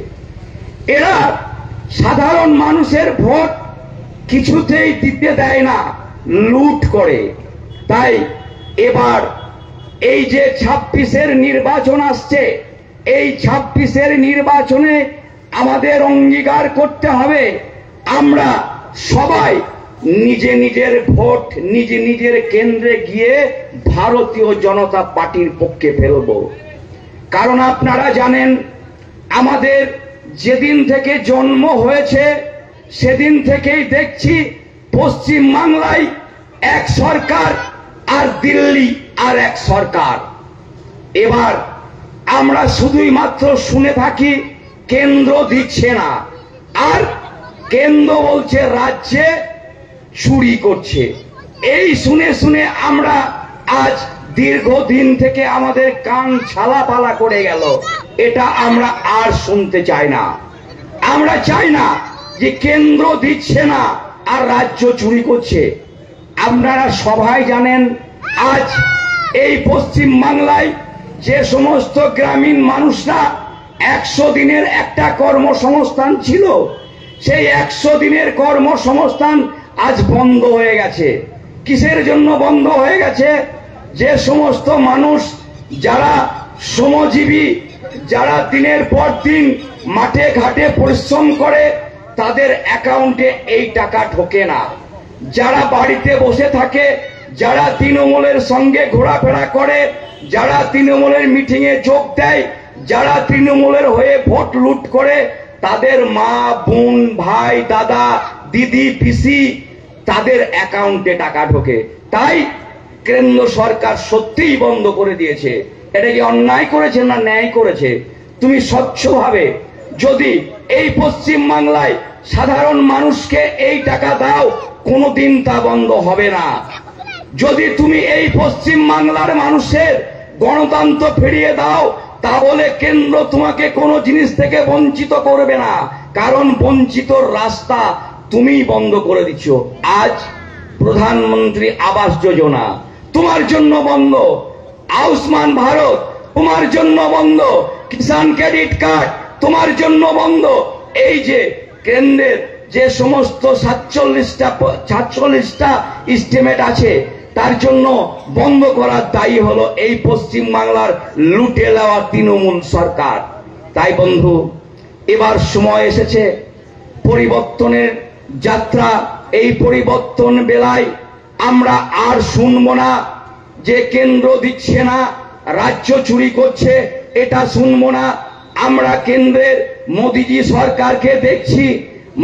এরা সাধারণ মানুষের ভোট কিছুতেই দিতে দেয় না, লুট করে। তাই এবার এই যে 26-এর নির্বাচন আসছে, এই 26-এর নির্বাচনে আমাদের অঙ্গীকার করতে হবে আমরা সবাই নিজে নিজের ভোট নিজে নিজের কেন্দ্রে গিয়ে ভারতীয় জনতা পার্টির পক্ষে ফেলব। কারণ আপনারা জানেন, আমাদের যেদিন থেকে জন্ম হয়েছে সেদিন থেকেই দেখছি পশ্চিম বাংলায় এক সরকার আর দিল্লি আর এক সরকার। এবার আমরা শুধুই মাত্র শুনে থাকি কেন্দ্র দিচ্ছে না, আর কেন্দ্র বলছে রাজ্যে চুরি করছে। এই শুনে শুনে আমরা আজ দীর্ঘদিন থেকে আমাদের কান ছালাপালা করে গেল। এটা আমরা আর শুনতে চাই না। আমরা চাই না যে কেন্দ্র দিচ্ছে না আর রাজ্য চুরি করছে। আপনারা সবাই জানেন, আজ এই পশ্চিম বাংলায় যে সমস্ত গ্রামীণ মানুষরা 100 দিনের একটা কর্মসংস্থান ছিল, সেই 100 দিনের কর্মসংস্থান আজ বন্ধ হয়ে গেছে। কিসের জন্য বন্ধ হয়ে গেছে? যে সমস্ত মানুষ যারা শ্রমজীবী, যারা দিনের পর দিন মাঠে ঘাটে পরিশ্রম করে, তাদের অ্যাকাউন্টে এই টাকা ঢোকে না। যারা বাড়িতে বসে থাকে, যারা তৃণমূলের সঙ্গে ঘোরাফেরা করে, যারা তৃণমূলের মিটিংয়ে যোগ দেয়, যারা তৃণমূলের হয়ে ভোট লুট করে, তাদের মা, বোন, ভাই, দাদা, দিদি, পিসি, তাদের অ্যাকাউন্টে টাকা ঢোকে। তাই কেন্দ্র সরকার সত্যিই বন্ধ করে দিয়েছে। এটা কি অন্যায় করেছে না ন্যায় করেছে? তুমি স্বচ্ছভাবে যদি এই পশ্চিম বাংলায় সাধারণ মানুষকে এই টাকা দাও, কোনোদিন তা বন্ধ হবে না। যদি তুমি এই পশ্চিম বাংলার মানুষের গণতন্ত্র ফিরিয়ে দাও, তাহলে কেন্দ্র তোমাকে কোনো জিনিস থেকে বঞ্চিত করবে না। কারণ বঞ্চিতর রাস্তা তুমি বন্ধ করে দিচ্ছ। আজ প্রধানমন্ত্রী আবাস যোজনা তোমার জন্য বন্ধ, আয়ুষ্মান ভারত তোমার জন্য বন্ধ, কিষাণ ক্রেডিট কার্ড তোমার জন্য বন্ধ। এই যে কেন্দ্রের যে সমস্ত 47টা এস্টিমেট আছে, তার জন্য বন্ধ করার দায়ী হলো এই পশ্চিম বাংলার লুটে নেওয়া তৃণমূল সরকার। তাই বন্ধু, এবার সময় এসেছে পরিবর্তনের যাত্রা। এই পরিবর্তন বেলায় আমরা আর শুনব না যে কেন্দ্র দিচ্ছে না, রাজ্য চুরি করছে, এটা শুনব না। আমরা কেন্দ্রের মোদিজি সরকারকে দেখছি,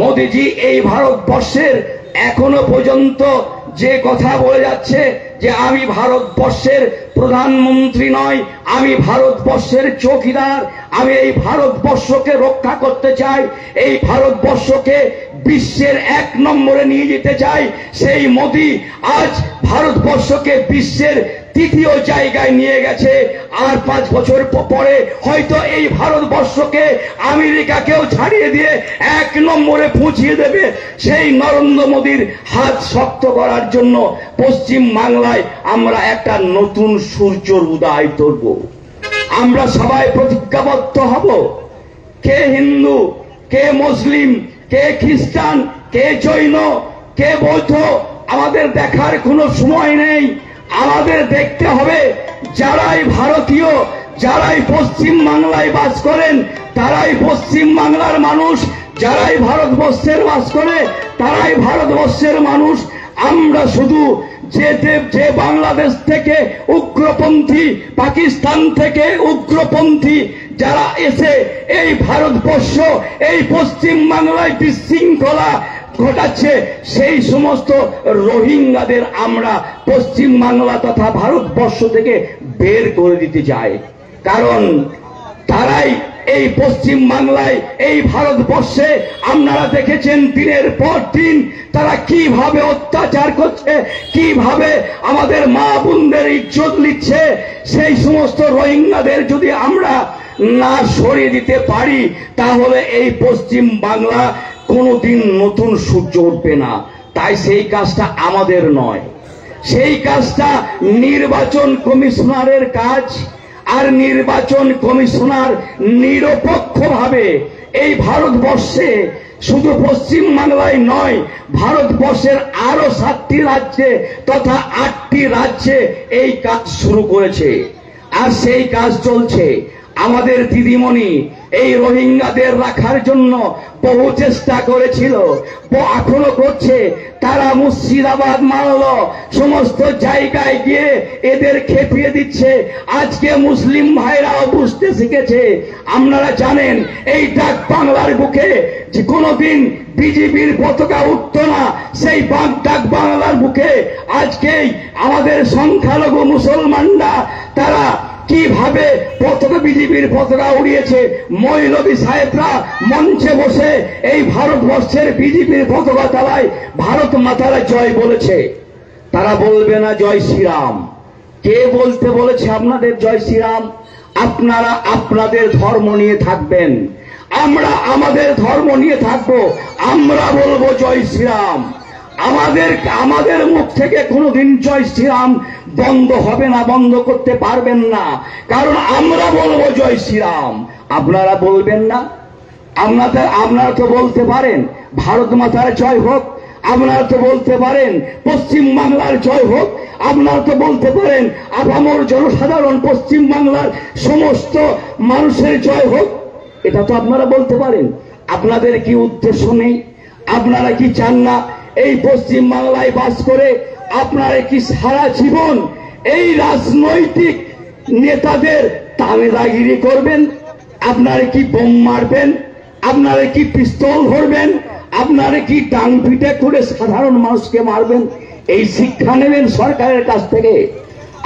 মোদিজি এই ভারতবর্ষের এখনো পর্যন্ত যে কথা বলে যাচ্ছে যে আমি ভারতবর্ষের প্রধানমন্ত্রী নয়, আমি ভারতবর্ষের চৌকিদার, আমি এই ভারতবর্ষকে রক্ষা করতে চাই, এই ভারতবর্ষকে বিশ্বের 1 নম্বরে নিয়ে যেতে চাই। সেই মোদি আজ ভারতবর্ষকে বিশ্বের তৃতীয় জায়গায় নিয়ে গেছে। আর 5 বছর পরে হয়তো এই ভারতবর্ষকে আমেরিকাকেও ছাড়িয়ে দিয়ে 1 নম্বরে পৌঁছিয়ে দেবে। সেই নরেন্দ্র মোদীর হাত শক্ত করার জন্য পশ্চিম বাংলায় আমরা একটা নতুন সূর্যের উদয় করব। আমরা সবাই প্রতিজ্ঞাবদ্ধ হব। কে হিন্দু, কে মুসলিম, কে খ্রিস্টান, কে জৈন, কে বৌদ্ধ, আমাদের দেখার কোনো সময় নেই। আমাদের দেখতে হবে যারাই ভারতীয়, যারাই পশ্চিম বাংলায় বাস করেন তারাই পশ্চিম বাংলার মানুষ, যারাই ভারতবর্ষের বাস করে তারাই ভারতবর্ষের মানুষ। আমরা শুধু যে বাংলাদেশ থেকে উগ্রপন্থী, পাকিস্তান থেকে উগ্রপন্থী যারা এসে এই ভারতবর্ষ, এই পশ্চিম বাংলায় বিশৃঙ্খলা ঘটাচ্ছে, সেই সমস্ত রোহিঙ্গাদের আমরা পশ্চিম বাংলা তথা ভারতবর্ষ থেকে বের করে দিতে চাই। কারণ তারাই এই পশ্চিম বাংলায়, এই ভারতবর্ষে আপনারা দেখেছেন দিনের পর দিন তারা কিভাবে অত্যাচার করছে, কিভাবে আমাদের মা বোনদের ইজ্জত নিচ্ছে। সেই সমস্ত রোহিঙ্গাদের যদি আমরা না সরিয়ে দিতে পারি তাহলে এই পশ্চিম বাংলা কোনোদিন নতুন সূর্য উঠবে না। তাই সেই কাজটা আমাদের নয়, সেই কাজটা নির্বাচন কমিশনারের কাজ। আর নির্বাচন কমিশনার নিরপেক্ষভাবে এই ভারতবর্ষে, শুধু পশ্চিম বাংলায় নয়, ভারতবর্ষের আরো 7টি রাজ্যে তথা 8টি রাজ্যে এই কাজ শুরু করেছে। আর সেই কাজ চলছে। আমাদের দিদিমণি এই রোহিঙ্গাদের রাখার জন্য বহু চেষ্টা করেছিল, এখনো করছে। তারা মুর্শিদাবাদ মানল, সমস্ত জায়গায় গিয়ে এদের খেপিয়ে দিচ্ছে। আজকে মুসলিম ভাইরাও বুঝতে শিখেছে। আপনারা জানেন এই ডাক বাংলার বুকে যে কোনোদিন বিজেপির পতাকা উঠত না, সেই ডাক বাংলার বুকে আজকেই আমাদের সংখ্যালঘু মুসলমানরা তারা কিভাবে পতাকা, বিজেপির পতাকা উড়িয়েছে। মৌলবী সাহেবরা মঞ্চে বসে এই ভারতবর্ষের বিজেপির পতাকা তলায় ভারত মাতারা জয় বলেছে। তারা বলবে না জয় শ্রীরাম। কে বলতে বলেছে আপনাদের জয় শ্রীরাম? আপনারা আপনাদের ধর্ম নিয়ে থাকবেন, আমরা আমাদের ধর্ম নিয়ে থাকবো। আমরা বলবো জয় শ্রীরাম। আমাদের মুখ থেকে কোনোদিন জয় শ্রীরাম বন্ধ হবে না, বন্ধ করতে পারবেন না। কারণ আমরা বলবো জয় শ্রীরাম, আপনারা বলবেন না। আপনারা তো বলতে পারেন ভারত মাতার জয় হোক, আপনারা তো বলতে পারেন পশ্চিম বাংলার জয় হোক, আপনারা তো বলতে পারেন আপামর জনসাধারণ পশ্চিম বাংলার সমস্ত মানুষের জয় হোক। এটা তো আপনারা বলতে পারেন। আপনাদের কি উদ্দেশ্য নেই? আপনারা কি চান না এই পশ্চিম বাংলায় বাস করে আপনারা কি সারা জীবন এই রাজনৈতিক নেতাদের তামেদাগিরি করবেন? আপনারা কি বোম মারবেন? আপনারা কি পিস্তল ধরবেন? আপনারা কি ডাং পিটে করে সাধারণ মানুষকে মারবেন? এই শিক্ষা নেবেন সরকারের কাছ থেকে।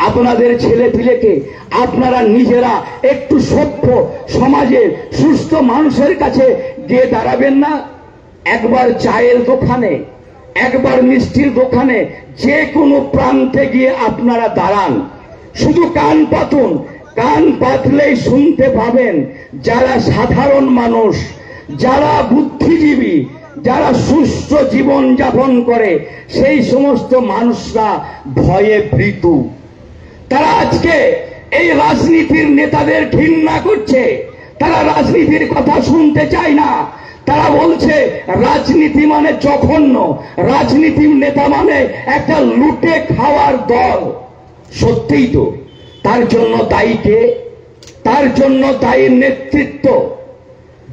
আপনাদের ছেলে পিলেকে আপনারা নিজেরা একটু সভ্য সমাজে সুস্থ মানুষের কাছে গিয়ে দাঁড়াবেন না? একবার চায়ের দোকানে, একবার মিষ্টির দোকানে, যে কোনো প্রান্তে গিয়ে আপনারা দাঁড়ান, শুধু কান পাতুন। কান পাতলেই শুনতে পাবেন যারা সাধারণ মানুষ, যারা বুদ্ধিজীবী, যারা সুস্থ জীবন যাপন করে, সেই সমস্ত মানুষরা ভয়ে ভীতু। তারা আজকে এই রাজনীতির নেতাদের ঘৃণা করছে, তারা রাজনীতির কথা শুনতে চায় না। তারা বলছে রাজনীতি মানে জঘন্য, রাজনীতির নেতা মানে একটা লুটে খাওয়ার দল। সত্যিই তো। তার জন্য দায়ী কে? তার জন্য দায়ী নেতৃত্ব।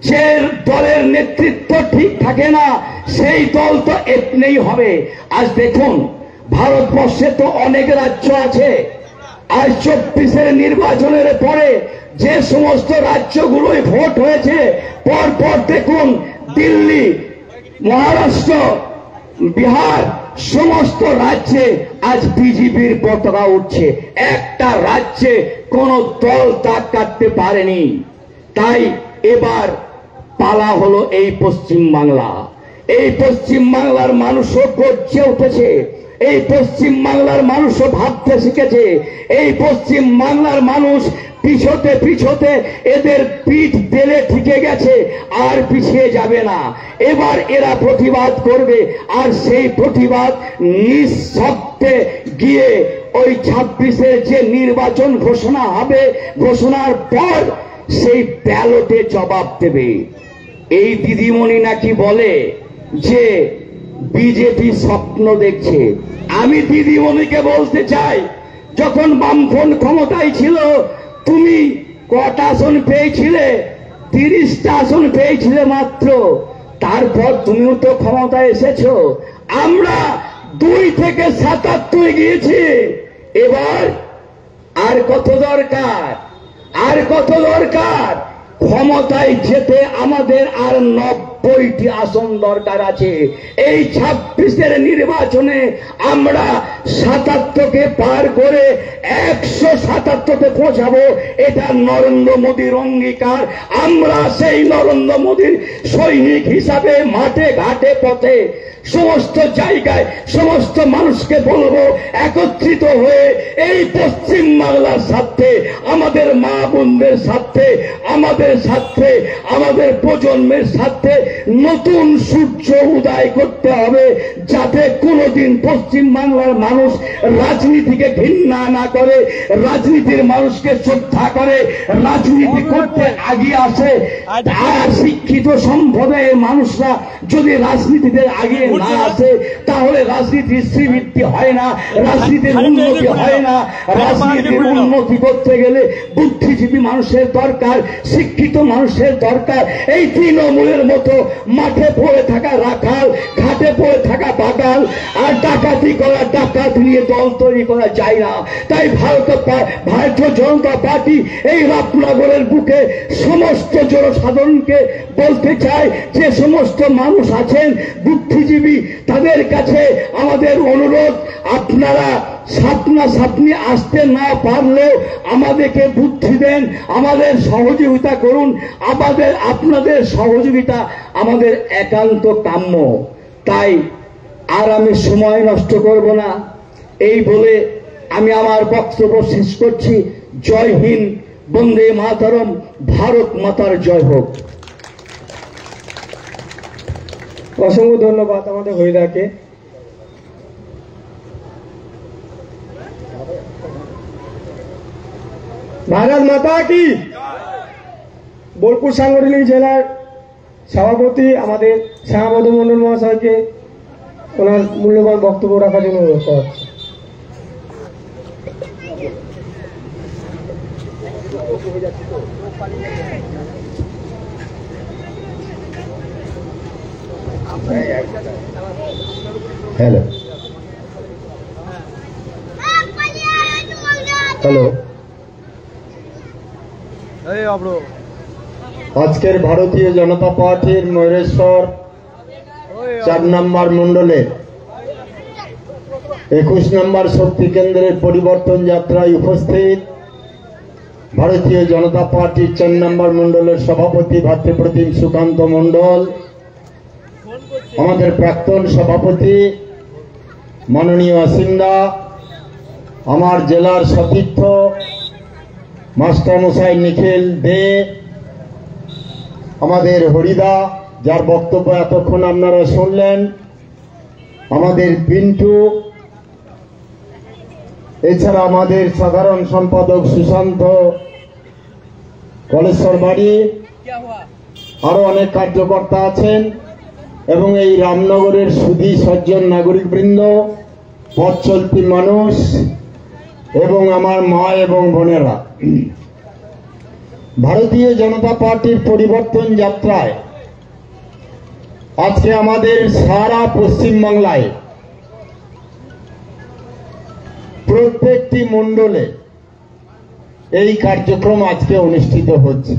যে দলের নেতৃত্ব ঠিক থাকে না সেই দল তো এমনিই হবে। আজ দেখুন ভারতবর্ষে তো অনেক রাজ্য আছে। আজ 24-এর নির্বাচনের পরে যে সমস্ত রাজ্যগুলোয় ভোট হয়েছে, পরপর দেখুন দিল্লি, মহারাষ্ট্র, বিহার, সমস্ত রাজ্যে আজ বিজেপির পতাকা উঠছে। একটা রাজ্যে কোন দল দাগ কাটতে পারেনি। তাই এবার পালা হলো এই পশ্চিম বাংলা। এই পশ্চিম বাংলার মানুষও গর্জে উঠেছে। এই পশ্চিম বাংলার মানুষও ভাবতে শিখেছে। এই পশ্চিম বাংলার মানুষ পিছোতে পিছোতে এদের পিঠ দেলে ঠিকে গেছে, আর পিছিয়ে যাবে না। এবার এরা প্রতিবাদ করবে, আর সেই প্রতিবাদ নিঃশব্দে গিয়ে ওই 26-এর যে নির্বাচন ঘোষণা হবে, ঘোষণার পর সেই ব্যালটে জবাব দেবে। এই দিদিমণি নাকি বলে যে বিজেপি স্বপ্ন দেখছে। আমি দিদিমণিকে বলতে চাই, যখন বামফ্রন্ট ক্ষমতায় ছিল তুমি কটা আসন পেয়েছিলে? 30টা আসন পেয়েছিলে মাত্র। তারপর তুমিও তো ক্ষমতায় এসেছো। আমরা 2 থেকে 77 গিয়েছি। এবার আর কত দরকার? আর কত দরকার? ক্ষমতায় যেতে আমাদের আর 90টি আসন দরকার আছে। এই 26-এর নির্বাচনে আমরা 77কে পার করে 177তে পৌঁছাবো। এটা নরেন্দ্র মোদীর অঙ্গীকার। আমরা সেই নরেন্দ্র মোদীর সৈনিক হিসাবে মাঠে ঘাটে পথে সমস্ত জায়গায় সমস্ত মানুষকে বলবো, একত্রিত হয়ে এই পশ্চিম বাংলার স্বার্থে, আমাদের মা বোনদের স্বার্থে, আমাদের স্বার্থে, আমাদের প্রজন্মের স্বার্থে নতুন সূর্য উদয় করতে হবে, যাতে কোনোদিন পশ্চিম বাংলার মানুষ রাজনীতিকে ঘৃণা না করে, রাজনীতির মানুষকে শ্রদ্ধা করে, রাজনীতি করতে আগিয়ে আসে। আর শিক্ষিত সম্প্রদায়ের মানুষরা যদি রাজনীতিতে আগিয়ে না আসে, তাহলে রাজনীতির শ্রীবৃদ্ধি হয় না, রাজনীতির উন্নতি হয় না। রাজনীতির উন্নতি করতে গেলে বুদ্ধিজীবী মানুষের দরকার, শিক্ষিত মানুষের দরকার। এই তৃণমূলের মতো মাঠে পড়ে থাকা রাখাল, ঘাটে পড়ে থাকা বাগাল আর ডাকাতি করা, ডাকাত নিয়ে দল তৈরি করা যায় না। তাই ভারতীয় জনতা পার্টি এই রামনগরের বুকে সমস্ত জনসাধারণকে বলতে চায়, যে সমস্ত মানুষ আছেন বুদ্ধিজীবী, তাদের কাছে আমাদের অনুরোধ, আপনারা সাপনি আসতে না পারলেও আমাদেরকে বুদ্ধি দেন, আমাদের সহযোগিতা করুন। আপনাদের সহযোগিতা আমাদের একান্ত কাম্য। তাই আর আমি সময় নষ্ট করব না, এই বলে আমি আমার বক্তব্য শেষ করছি। জয় হিন্দ, বন্দে মাতরম, ভারত মাতার জয় হোক।
অসংখ্য ধন্যবাদ আমাদের হরিদাকে। ভারত মাতা কি। বোলপুর সাংগঠনিক জেলার সভাপতি আমাদের শ্যামাপদ মন্ডল মহাশয়কে ওনার মূল্যবান বক্তব্য রাখার জন্য অনুরোধ করা হচ্ছে।
হ্যালো হ্যালো আজকের ভারতীয় জনতা পার্টির ময়ূরেশ্বর 4 নম্বর মন্ডলে 21 নম্বর শক্তি কেন্দ্রের পরিবর্তন যাত্রায় উপস্থিত ভারতীয় জনতা পার্টির 4 নম্বর মন্ডলের সভাপতি ভাতৃপ্রতিম সুকান্ত মন্ডল, আমাদের প্রাক্তন সভাপতি মাননীয় অসিন্দা, আমার জেলার সতীর্থ মাস্টারমশাই নিখিল দে, আমাদের হরিদা যার বক্তব্য এতক্ষণ আপনারা শুনলেন, আমাদের পিন্টু, এছাড়া আমাদের সাধারণ সম্পাদক সুশান্ত কলেশ্বর বাড়ি, আরো অনেক কার্যকর্তা আছেন এবং এই রামনগরের সুধী সজ্জন নাগরিকবৃন্দ, পথ চলতি মানুষ এবং আমার মা এবং বোনেরা, ভারতীয় জনতা পার্টির পরিবর্তন যাত্রায় আজকে আমাদের সারা পশ্চিমবাংলায় প্রত্যেকটি মণ্ডলে এই কার্যক্রম আজকে অনুষ্ঠিত হচ্ছে।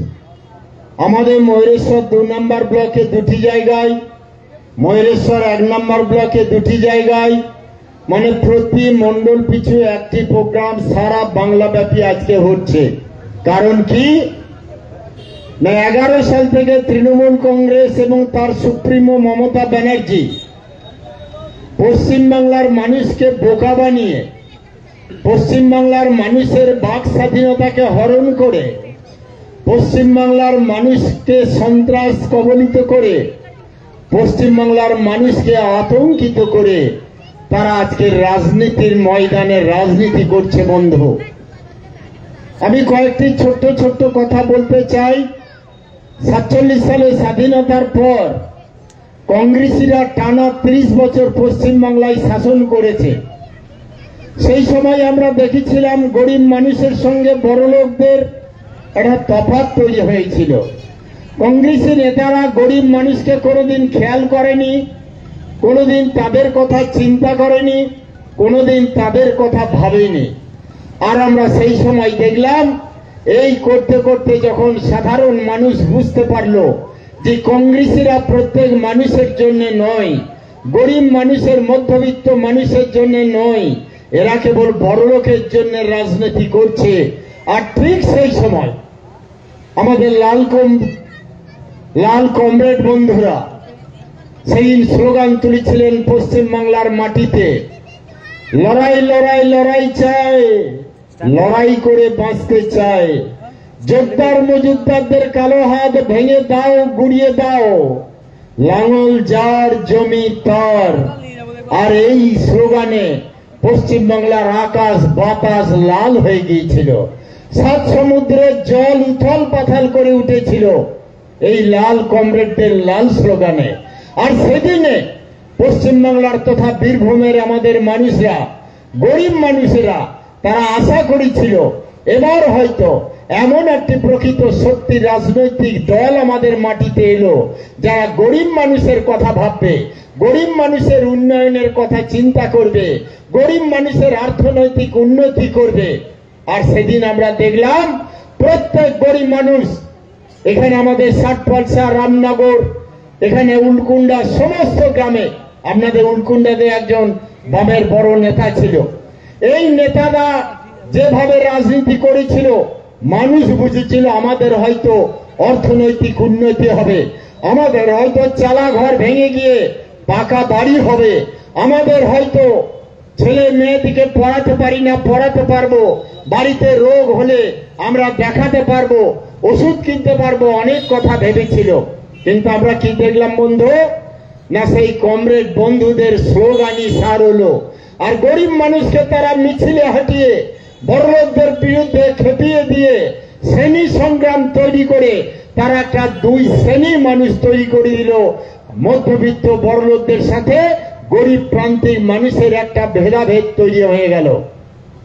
আমাদের ময়ূরেশ্বর 2 নম্বর ব্লকে 2টি জায়গায়, ময়ূরেশ্বর 1 নম্বর ব্লকে 2টি জায়গায়, মানে প্রতি মণ্ডল পিছু একটি প্রোগ্রাম সারা বাংলা ব্যাপী আজকে হচ্ছে। কারণ কি না, 11 সাল থেকে তৃণমূল কংগ্রেস এবং তার সুপ্রিমো মমতা ব্যানার্জি পশ্চিমবাংলার মানুষকে বোকা বানিয়ে, পশ্চিমবাংলার মানুষের বাক স্বাধীনতাকে হরণ করে, পশ্চিমবাংলার মানুষকে সন্ত্রাস কবলিত করে, পশ্চিমবাংলার মানুষকে আতঙ্কিত করে তারা আজকের রাজনীতির ময়দানে রাজনীতি করছে। বন্ধু, আমি কয়েকটি ছোট্ট ছোট্ট কথা বলতে চাই। 47 সালে স্বাধীনতার পর কংগ্রেসীরা টানা 30 বছর পশ্চিমবাংলায় শাসন করেছে। সেই সময় আমরা দেখেছিলাম গরিব মানুষের সঙ্গে বড়লোকদের একটা তফাৎ তৈরি হয়েছিল। কংগ্রেসী নেতারা গরিব মানুষকে কোনোদিন খেয়াল করেনি, কোনোদিন তাদের কথা চিন্তা করেনি, কোনোদিন তাদের কথা ভাবেনি। আর আমরা সেই সময় দেখলাম এই করতে করতে যখন সাধারণ মানুষ বুঝতে পারলো যে কংগ্রেসীরা প্রত্যেক মানুষের জন্য নয়, গরিব মানুষের, মধ্যবিত্ত মানুষের জন্য নয়, এরা কেবল বড়লোকের জন্য রাজনীতি করছে। আর ঠিক সেই সময় আমাদের লাল কমরেড বন্ধুরা সেই স্লোগান তুলেছিলেন পশ্চিমবাংলার মাটিতে, লড়াই লড়াই লড়াই চাই, লড়াই করে বাঁচতে চাই, যোদ্ধার মজুদ্দারদের কালো হাত ভেঙে দাও, গুড়িয়ে দাও, লাঙল যার জমি তার। আর এই স্লোগানে পশ্চিমবাংলার আকাশ বাতাস লাল হয়ে গিয়েছিল, 7 সমুদ্রের জল উথল পাথাল করে উঠেছিল এই লাল কমরেডদের লাল স্লোগানে। আর সেদিনে পশ্চিমবাংলার তথা বীরভূমের আমাদের মানুষরা, গরিব মানুষেরা, তারা আশা করেছিল এবার হয়তো এমন একটি প্রকৃত সত্যি রাজনৈতিক দল আমাদের মাটিতে এলো যারা গরিব মানুষের কথা ভাববে, গরিব মানুষের উন্নয়নের কথা চিন্তা করবে, গরিব মানুষের অর্থনৈতিক উন্নতি করবে। আর সেদিন আমরা দেখলাম প্রত্যেক গরিব মানুষ, এখানে আমাদের ষাটপালসা, রামনগর, এখানে উলকুন্ডা, সমস্ত গ্রামে, আপনাদের উলকুন্ডাতে একজন বামের বড় নেতা ছিল। এই নেতারা যেভাবে রাজনীতি করেছিল, মানুষ বুঝেছিল আমাদের হয়তো অর্থনৈতিক উন্নতি হবে, আমাদের হয়তো চালা ঘর ভেঙে গিয়ে পাকা বাড়ি হবে, আমাদের হয়তো ছেলে মেয়েদিকে পড়াতে পারি না, পড়াতে পারবো, বাড়িতে রোগ হলে আমরা দেখাতে পারবো, ওষুধ কিনতে পারবো, অনেক কথা ভেবেছিল। কিন্তু আমরা কি দেখলাম বন্ধু? না, সেই কমরেড বন্ধুদের স্লোগানই সার হলো। আর গরিব মানুষকে তারা মিছিলে হাঁটিয়ে বড়লোকদের বিরুদ্ধে খেপিয়ে দিয়ে শ্রেণী সংগ্রাম তৈরি করে তারা একটা 2 শ্রেণীর মানুষ তৈরি করে দিল। মধ্যবিত্ত বড়লোকদের সাথে গরিব প্রান্তিক মানুষের একটা ভেদাভেদ তৈরি হয়ে গেল।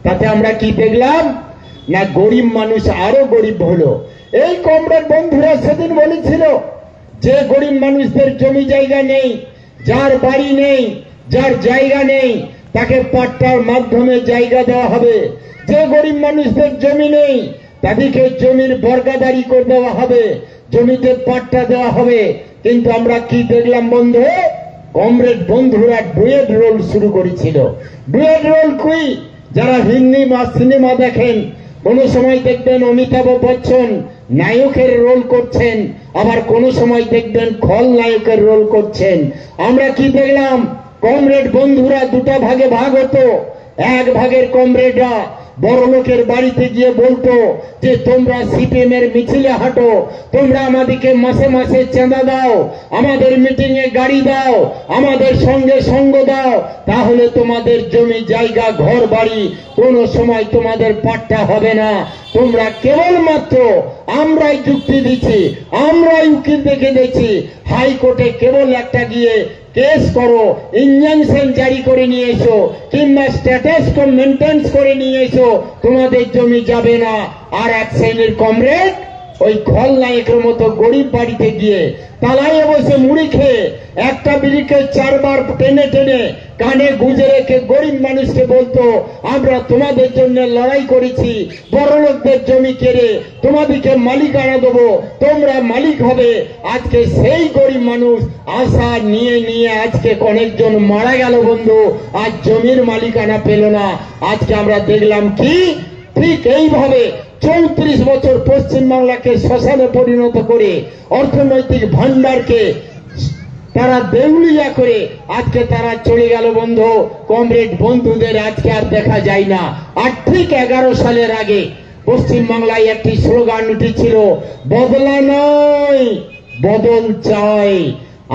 তাতে আমরা কি দেখলাম? না, গরিব মানুষ আরো গরিব হলো। এই কমরেড বন্ধুরা সেদিন বলেছিল যে গরিব মানুষদের জমি জায়গা নেই, যার বাড়ি নেই, যার জায়গা নেই, তাকে পাট্টার মাধ্যমে জায়গা দেওয়া হবে। যে গরিব মানুষদের জমি নেই তাদেরকে জমির বর্গাদারি করে দেওয়া হবে, জমিতে পাট্টা দেওয়া হবে। কিন্তু আমরা কি দেখলাম বন্ধু? কমরেড বন্ধুরা ডুয়েট রোল শুরু করেছিল। ডুয়েট রোল কি? যারা হিন্দি বা সিনেমা দেখেন, কোন সময় দেখবেন অমিতাভ বচ্চন নায়কের রোল করছেন, আবার কোন সময় দেখবেন খলনায়কের রোল করছেন। আমরা কি দেখলাম? কমরেড বন্ধুরা 2টা ভাগে ভাগ হতো। এক ভাগের কমরেডরা বড় লোকের বাড়িতে গিয়ে বলতো যে তোমরা সিপিএম এর মিছিলে হাঁটো, তোমরা আমাদেরকে মাসে মাসে চাঁদা দাও, আমাদের মিটিং এ গাড়ি দাও, আমাদের সঙ্গে সঙ্গ দাও, তাহলে তোমাদের জমি জায়গা ঘর বাড়ি কোন সময় তোমাদের পাট্টা হবে না। তোমরা কেবলমাত্র, আমরাই যুক্তি দিচ্ছি, আমরাই উকিল দেখে দিচ্ছি, হাইকোর্টে কেবল একটা গিয়ে কেস করো, ইনজাংশন জারি করে নিয়ে এসো, কিংবা স্ট্যাটাস কো মেনটেন্স করে নিয়ে এসো, তোমাদের জমি যাবে না। আর এক শ্রেণীর কমরেড ওই খলনায়কের মতো গরিব বাড়িতে গিয়ে তালায় বসে মুড়ি খেয়ে একটা বিড়িকে 4 বার টেনে টেনে কানে গুঁজে রেখে গরিব মানুষকে বলতো আমরা তোমাদের জন্য লড়াই করেছি, বড় লোকদের জমি কেড়ে তোমাদেরকে মালিকানা দেবো, তোমরা মালিক হবে। আজকে সেই গরিব মানুষ আশা নিয়ে নিয়ে আজকে অনেকজন মারা গেল বন্ধু, আজ জমির মালিকানা পেল না। আজকে আমরা দেখলাম কি? ঠিক এইভাবে 34 বছর পশ্চিমবাংলাকে শ্মশানে পরিণত করে অর্থনৈতিক ভান্ডারকে তারা দেউলিয়া করে আজকে তারা চলে গেল বন্ধু। কমরেড বন্ধুদের আজকে আর দেখা যায় না। আর ঠিক 11 সালের আগে পশ্চিমবাংলায় একটি স্লোগান উঠেছিল, বদলা নয় বদল চাই।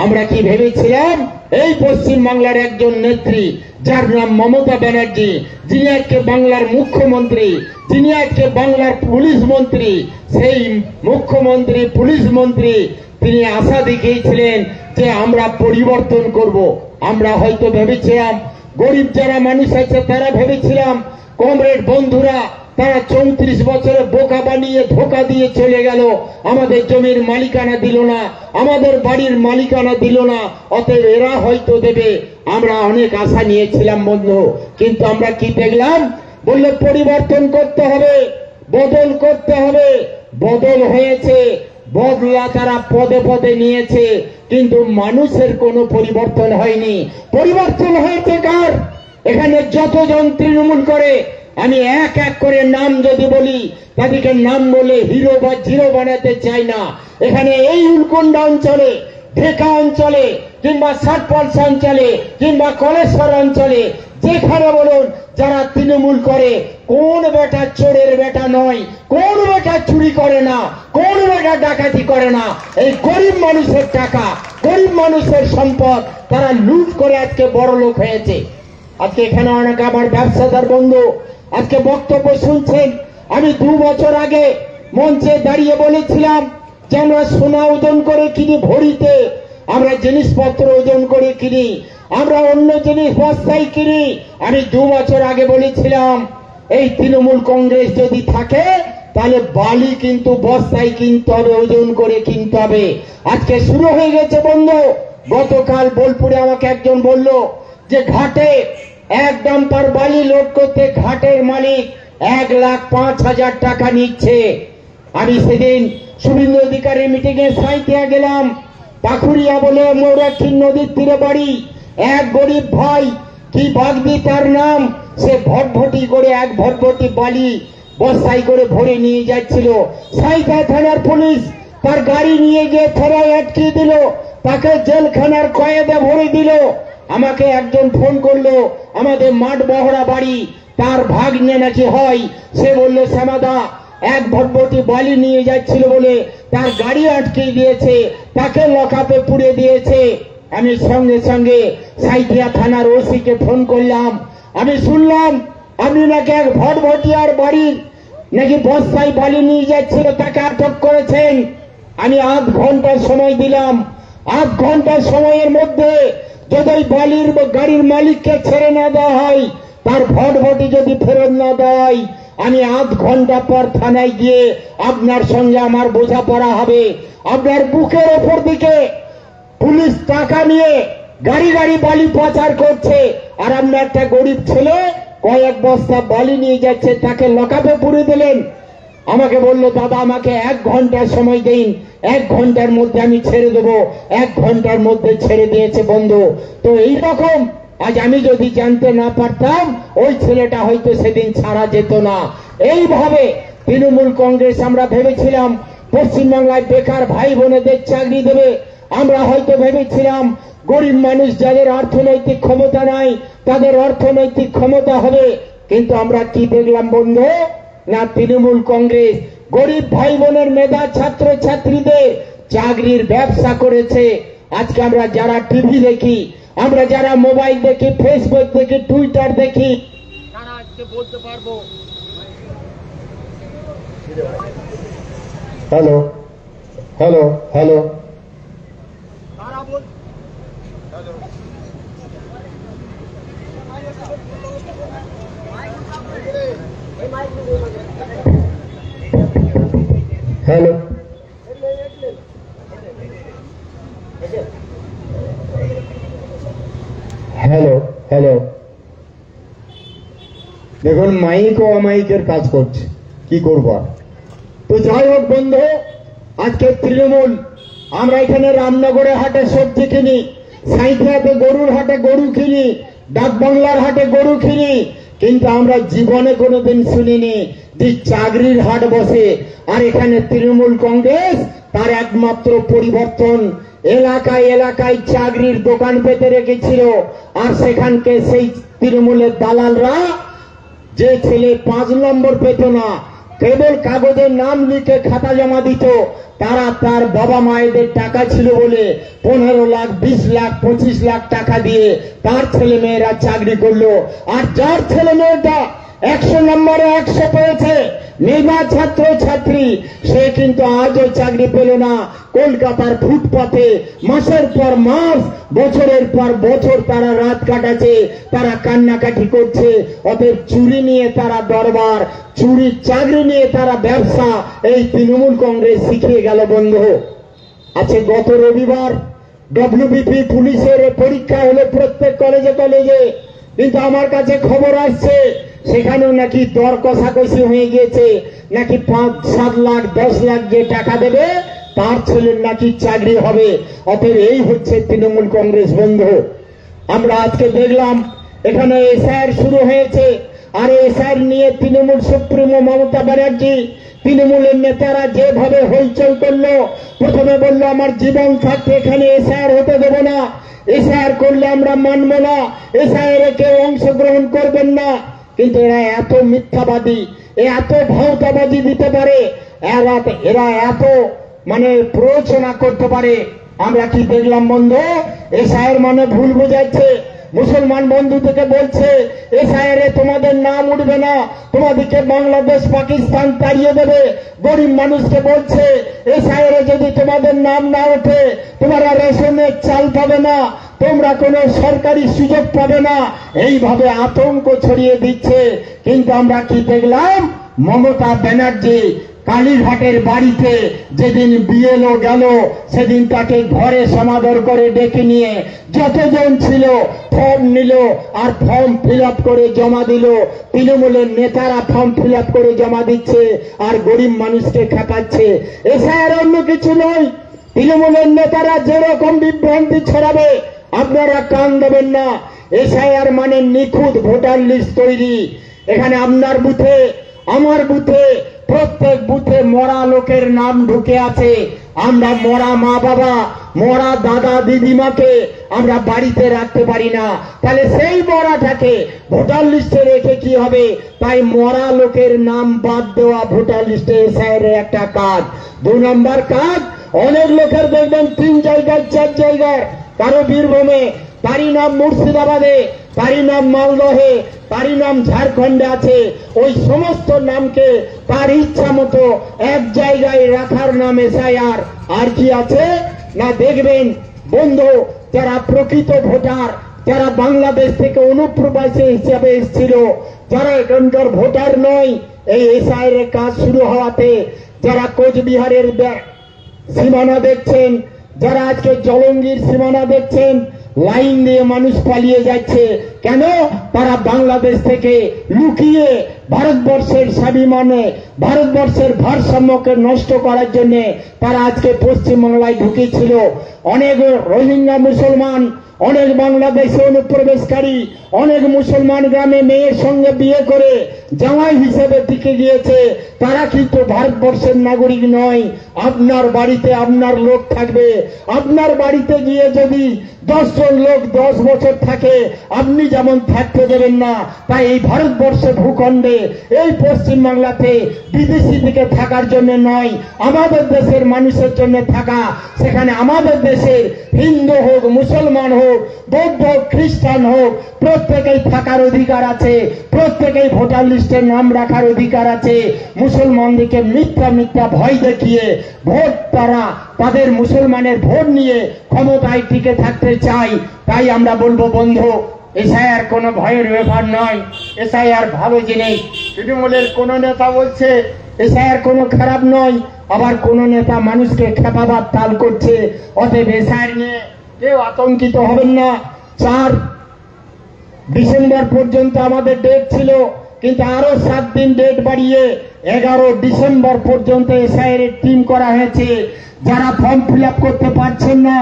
আমরা কি ভেবেছিলাম এই পশ্চিমবাংলার একজন নেত্রী যার নাম মমতা ব্যানার্জি, যিনি আজকে বাংলার মুখ্যমন্ত্রী, যিনি আজকে বাংলার পুলিশ মন্ত্রী, সেই মুখ্যমন্ত্রী পুলিশ মন্ত্রী তিনি আশা দেখিয়েছিলেন যে আমরা পরিবর্তন করব। আমরা হয়তো ভেবেছিলাম গরিব যারা মানুষ আছে তারা ভেবেছিলাম কমরেড বন্ধুরা তারা 34 বছরে বোকা বানিয়ে ধোকা দিয়ে চলে গেল, আমাদের জমির মালিকানা দিল না, আমাদের বাড়ির মালিকানা দিল না, অতএব এরা হয়তো দেবে। আমরা অনেক আশা নিয়েছিলাম বন্ধু, কিন্তু আমরা কি দেখলাম? বললে পরিবর্তন করতে হবে, বদল করতে হবে। বদল হয়েছে, বদলা তারা পদে পদে নিয়েছে, কিন্তু মানুষের কোনো পরিবর্তন হয়নি। পরিবর্তন হয়েছে কার? এখানে যতজন তৃণমূল করে আমি এক এক করে নাম যদি বলি তাদেরকে নাম বলে হিরো বা জিরো বানাতে চাই না। এখানে এই উলকুন্ডা অঞ্চলে, ঢেকা অঞ্চলে, কিংবা ষাটপলসা অঞ্চলে, কিংবা কলেশ্বর অঞ্চলে যেখানে বলুন যারা তৃণমূল করে, কোন বেটা চোরের বেটা নয়, কোন বেটা চুরি করে না, কোন বেটা ডাকাতি করে না। এই গরিব মানুষের টাকা, গরিব মানুষের সম্পদ তারা লুট করে আজকে বড় লোক হয়েছে। আজকে এখানে অনেক আমার ব্যবসাদার বন্ধু আজকে বক্তব্য শুনছেন। আমি 2 বছর আগে মঞ্চে দাঁড়িয়ে বলেছিলাম যে আমরা সোনা ওজন করে কিনি ভরিতে, আমরা জিনিসপত্র ওজন করে কিনি, আমরা অন্য জিনিস বস্তায় কিনি। আমি 2 বছর আগে বলেছিলাম এই তৃণমূল কংগ্রেস যদি থাকে তাহলে বালি কিন্তু বস্তায় কিনতে হবে, ওজন করে কিনতে হবে। আজকে শুরু হয়ে গেছে বন্ধু। গতকাল বোলপুরে আমাকে একজন বলল যে ঘাটে 1 ডাম্পার বালি লোড করতে ঘাটের মালিক 1,05,000 টাকা নিচ্ছে। আমি সেদিন শুভেন্দু অধিকারীর মিটিং এ সাঁইতিয়া গেলাম। পাখুরিয়া বলে মৌরাক্ষী নদীর তীরে বাড়ি, এক গরিব ভাই, কি বাগদি তার নাম, সে ভটভটি করে 1 ভটভটি বালি বস্তায় করে ভরে নিয়ে যাচ্ছিল। সাঁইতিয়া থানার পুলিশ তার গাড়ি নিয়ে গিয়ে থানায় আটকে দিল, তাকে জেলখানার কয়েদে ভরে দিল। আমাকে একজন ফোন করলো, আমাদের মাঠ বহরা বাড়ি, তার ভাগ্নে নাকি হয়। সে বললো শ্যামাদা 1 ভটভটি বালি নিয়ে যাচ্ছিল বলে তার গাড়ি আটকে দিয়েছে, তাকে লকআপে পুড়ে দিয়েছে। আমি সঙ্গে সঙ্গে সাঁইতিয়া থানার ওসিকে ফোন করলাম। আমি শুনলাম আপনি নাকি 1 ভটভটিয়ার বাড়ির নাকি বস্তায় বালি নিয়ে যাচ্ছিল, তাকে আটক করেছেন। আমি 8 ঘন্টার সময় দিলাম। 8 ঘন্টার সময়ের মধ্যে যদি বালির গাড়ির মালিককে ছেড়ে না দেওয়া হয়, তার ভটভটি যদি ফেরত না দেয়, আমি 8 ঘন্টা পর থানায় গিয়ে আপনার সঙ্গে আমার বোঝাপড়া হবে। আপনার বুকের ওপর দিকে পুলিশ টাকা নিয়ে গাড়ি গাড়ি বালি পাচার করছে, আর আপনার একটা গরিব ছেলে কয়েক বস্তা বালি নিয়ে যাচ্ছে, তাকে লকআপে পুরে দিলেন। আমাকে বলল দাদা আমাকে 1 ঘন্টার সময় দিন, 1 ঘন্টার মধ্যে আমি ছেড়ে দেবো। 1 ঘন্টার মধ্যে ছেড়ে দিয়েছে বন্ধু। তো এইরকম আজ আমি যদি জানতে না পারতাম ওই ছেলেটা হয়তো সেদিন ছাড়া যেত না। এইভাবে তৃণমূল কংগ্রেস আমরা ভেবেছিলাম পশ্চিমবাংলায় বেকার ভাই বোনেদের চাকরি দেবে। আমরা হয়তো ভেবেছিলাম গরিব মানুষ যাদের অর্থনৈতিক ক্ষমতা নাই তাদের অর্থনৈতিক ক্ষমতা হবে। কিন্তু আমরা কি দেখলাম বন্ধু? না, তৃণমূল কংগ্রেস গরিব ভাই বোনের মেধা ছাত্র ছাত্রীদের চাকরির ব্যবসা করেছে। আজকে আমরা যারা টিভি দেখি, আমরা যারা মোবাইল দেখি, ফেসবুক দেখি, টুইটার দেখি, তারা আজকে বলতে পারবো। Hello hello hello hello hello hello দেখুন মাইক ও অমাইকের কাজ করছে, কি করবো আর। তো যাই হোক বন্ধু, আজকে তৃণমূল আমরা এখানে রামনগরের হাটে সবজি কিনি, সাঁইথিয়াতে গরুর হাটে গরু কিনি, ডাকবাংলার হাটে গরু কিনি, কিন্তু আমরা জীবনে কোনোদিন শুনিনি যে চাকরির হাট বসে। আর এখানে তৃণমূল কংগ্রেস তার একমাত্র পরিবর্তন এলাকায় এলাকায় চাকরির দোকান পেতে রেখেছিল, আর সেখানকে সেই তৃণমূলের দালালরা যে ছেলে 5 নম্বর পেত না, কেবল কাগজের নাম লিখে খাতা জমা দিত, তারা তার বাবা মায়েদের টাকা ছিল বলে 15 লাখ 20 লাখ 25 লাখ টাকা দিয়ে তার ছেলে মেয়েরা চাকরি করলো। আর যার ছেলে মেয়েটা 100 নম্বরে 100 পেয়েছে, মেধা ছাত্র ছাত্রী, সে কিন্তু আজও চাকরি পেল না। কলকাতার ফুটপাতে মাসের পর মাস, বছরের পর বছর তারা রাত কাটাচ্ছে, তারা কান্নাকাটি করছে। অতএব চুরি নিয়ে তারা দরবার, চুরি চাকরি নিয়ে তারা ব্যবসা, এই তৃণমূল কংগ্রেস শিখিয়ে গেল বন্ধু। আচ্ছা, গত রবিবার WBP পুলিশের পরীক্ষা হলো প্রত্যেক কলেজে কলেজে, কিন্তু আমার কাছে খবর আসছে সেখানেও নাকি দর কষাকষি হয়ে গিয়েছে, নাকি 5-7 লাখ 10 লাখ যে টাকা দেবে তার ছেলের নাকি চাকরি হবে। অতএব এই হচ্ছে তৃণমূল কংগ্রেস বন্ধু। আমরা আজকে দেখলাম এখানে এসআইআর শুরু হয়েছে, আর এসআইআর নিয়ে তৃণমূল সুপ্রিমো মমতা ব্যানার্জি, তৃণমূলের নেতারা যেভাবে হইচই করলো, প্রথমে বললো আমার জীবন থাকতে এখানে এসআইআর হতে দেব না, এসআইআর করলে আমরা মানব না, এসআইআর এ কেউ অংশগ্রহণ করবেন না। কিন্তু এরা এত মিথ্যাবাদী, এত ভাওতাবাজি দিতে পারে, এরা এত প্ররোচনা করতে পারে। আমরা কি দেখলাম বন্ধু, এসআইআর মানে ভুল বোঝাচ্ছে। মুসলমান বন্ধু থেকে বলছে এসআইআর এ তোমাদের নাম উঠবে না, তোমাদেরকে বাংলাদেশ পাকিস্তান তাড়িয়ে দেবে। গরিব মানুষকে বলছে এসআইআর এ যদি তোমাদের নাম না ওঠে তোমরা রেশনের চাল পাবে না, তোমরা কোনো সরকারি সুযোগ পাবে না, এইভাবে আতঙ্ক ছড়িয়ে দিচ্ছে। কিন্তু আমরা কি দেখলাম, মমতা ব্যানার্জি কালীঘাটের বাড়িতে যেদিন বিএলও গেল, সেদিন তাকে ঘরে সমাদর করে ডেকে নিয়ে যতজন ছিল ফর্ম নিল, আর ফর্ম ফিল আপ করে জমা দিল। তৃণমূলের নেতারা ফর্ম ফিল আপ করে জমা দিচ্ছে আর গরিব মানুষকে খেপাচ্ছে। এছাড়া অন্য কিছু নয়, তৃণমূলের নেতারা যেরকম বিভ্রান্তি ছড়াবে আপনারা কান দেবেন না। এসআইআর মানে নিখুঁত ভোটার লিস্ট তৈরি। এখানে আপনার বুথে, আমার বুথে, প্রত্যেক বুথে মরা লোকের নাম ঢুকে আছে। আমরা মরা মা বাবা, মরা দাদা দিদিমাকে আমরা বাড়িতে রাখতে পারি না, তাহলে সেই মরাটাকে ভোটার লিস্টে রেখে কি হবে? তাই মরা লোকের নাম বাদ দেওয়া ভোটার লিস্টে এসআইআর এর একটা কাজ। 2 নম্বর কাজ, অনেক লোকের দেখবেন 3 জায়গায় 4 জায়গায়, কারো বীরভূমে, তারই নাম মুর্শিদাবাদে, তারই নাম মালদহে, তারই নাম ঝাড়খণ্ডে আছে। ওই সমস্ত নামকে তার ইচ্ছা মতো এক জায়গায় রাখার নাম এসআইআর। আর কি আছে না, দেখবেন বন্ধু, যারা প্রকৃত ভোটার, যারা বাংলাদেশ থেকে অনুপ্রবাসী হিসাবে এসেছিল, যারা এখানকার ভোটার নয়, এই এসআইআর এর কাজ শুরু হওয়াতে যারা কোচবিহারের সীমানা দেখছেন, যারা আজকে জলঙ্গির সীমানা দেখছেন, লাইন দিয়ে মানুষ পালিয়ে যাচ্ছে। কেন? তারা বাংলাদেশ থেকে লুকিয়ে ভারতবর্ষের স্বাভিমানে, ভারতবর্ষের ভারসাম্যকে নষ্ট করার জন্য তারা আজকে পশ্চিমবাংলায় ঢুকেছিল। অনেক রোহিঙ্গা মুসলমান, অনেক বাংলাদেশে অনুপ্রবেশকারী, অনেক মুসলমান গ্রামে মেয়ের সঙ্গে বিয়ে করে জামাই হিসেবে টিকে গিয়েছে। তারা কিন্তু ভারতবর্ষের নাগরিক নয়। আপনার বাড়িতে আপনার লোক থাকবে, আপনার বাড়িতে গিয়ে যদি 10 জন লোক 10 বছর থাকে, আপনি যেমন থাকতে দেবেন না, তাই এই ভারতবর্ষে ভূখণ্ডে, এই পশ্চিমবাংলাতে বিদেশি দিকে থাকার জন্য নয়, আমাদের দেশের মানুষের জন্য থাকা। সেখানে আমাদের দেশের হিন্দু হোক, মুসলমান হোক, বৌদ্ধ খ্রিস্টান হোক, প্রত্যেকেই থাকার অধিকার আছে, প্রত্যেকেই ভোটার লিস্টে নাম রাখার অধিকার আছে। মুসলমানদেরকে মিথ্যা মিথ্যা ভয় দেখিয়ে ভোট, তারা তাদের মুসলমানের ভোট নিয়ে ক্ষমতায় টিকে থাকতে চাই। তাই আমরা বলবো বন্ধু, এসআইআর কোনো ভয়ের ব্যাপার নয়, এসআইআর ভালো জিনিস। তৃণমূলের কোন নেতা বলছে এসআইআর কোনো খারাপ নয়, আবার কোন নেতা মানুষকে খেপাবার তাল করছে। অতএব এসআইআর নিয়ে কেউ আতঙ্কিত হবেন না। 4 ডিসেম্বর পর্যন্ত আমাদের ডেট ছিল, কিন্তু আরো 7 দিন ডেট বাড়িয়ে 11 ডিসেম্বর পর্যন্ত এসআইআর এর টিম করা হয়েছে। যারা ফর্ম ফিল আপ করতে পারছেন না,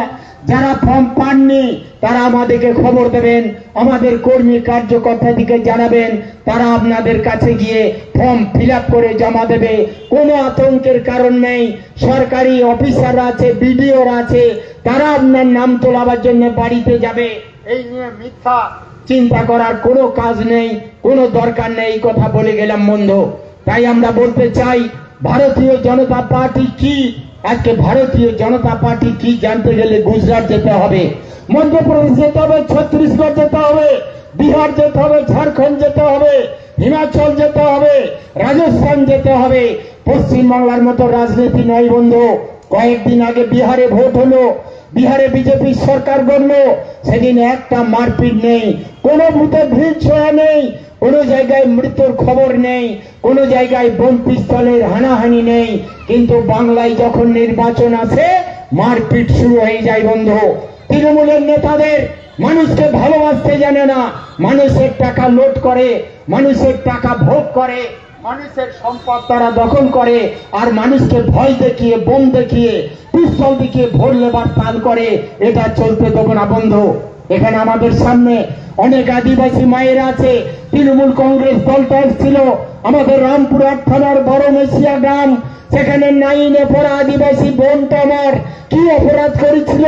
যারা ফর্ম পাননি তারা আমাদেরকে খবর দেবেন, আমাদের কর্মী কার্যকর্তাদিকে জানাবেন, তারা আপনাদের কাছে গিয়ে ফর্ম ফিল করে জমা দেবে। কোনো আতঙ্কের কারণ নেই। সরকারি অফিসাররা আছে, বিডিওরা আছে, তারা আপনার নাম তোলাবার জন্য বাড়িতে যাবে। এই নিয়ে মিথ্যা চিন্তা করার কোনো কাজ নেই, কোনো দরকার নেই। এই কথা বলে গেলাম বন্ধু। তাই আমরা বলতে চাই, ভারতীয় জনতা পার্টি কি, আজকে ভারতীয় জনতা পার্টি কি জানতে গেলে গুজরাট যেতে হবে, মধ্যপ্রদেশ যেতে হবে, ছত্তিশগড় যেতে হবে, বিহার যেতে হবে, ঝাড়খণ্ড যেতে হবে, হিমাচল যেতে হবে, রাজস্থান যেতে হবে। পশ্চিমবাংলার মতো রাজনীতি নয় বন্ধু। কয়েকদিন আগে বিহারে ভোট হলো, বিহারে বিজেপি সরকার গড়লো, সেদিন একটা মারপিট নেই, কোনো বুথে ভিড় ছোঁয়া নেই, কোনো জায়গায় মৃত্যুর খবর নেই, কোনো জায়গায় বোম পিস্তলের হানাহানি নেই। কিন্তু বাংলায় যখন নির্বাচন আসে মারপিট শুরু হয়ে যায় বন্ধু। তৃণমূলের নেতাদের মানুষকে ভালোবাসতে জানে না, মানুষের টাকা লুট করে, মানুষের টাকা ভোগ করে, মানুষের সম্পদ তারা দখল করে, আর মানুষকে ভয় দেখিয়ে, বোম দেখিয়ে, পিস্তল দেখিয়ে ভোট লেবার তাল করে। এটা চলতে দেবো না বন্ধু। এখানে আমাদের সামনে অনেক আদিবাসী মায়েরা আছে। তৃণমূল কংগ্রেস দলটা এসেছিল আমাদের রামপুরহাট থানার বড় মেশিয়া গ্রাম, সেখানে 9-এ পড়া আদিবাসী বোনটা আমার কি অপরাধ করেছিল,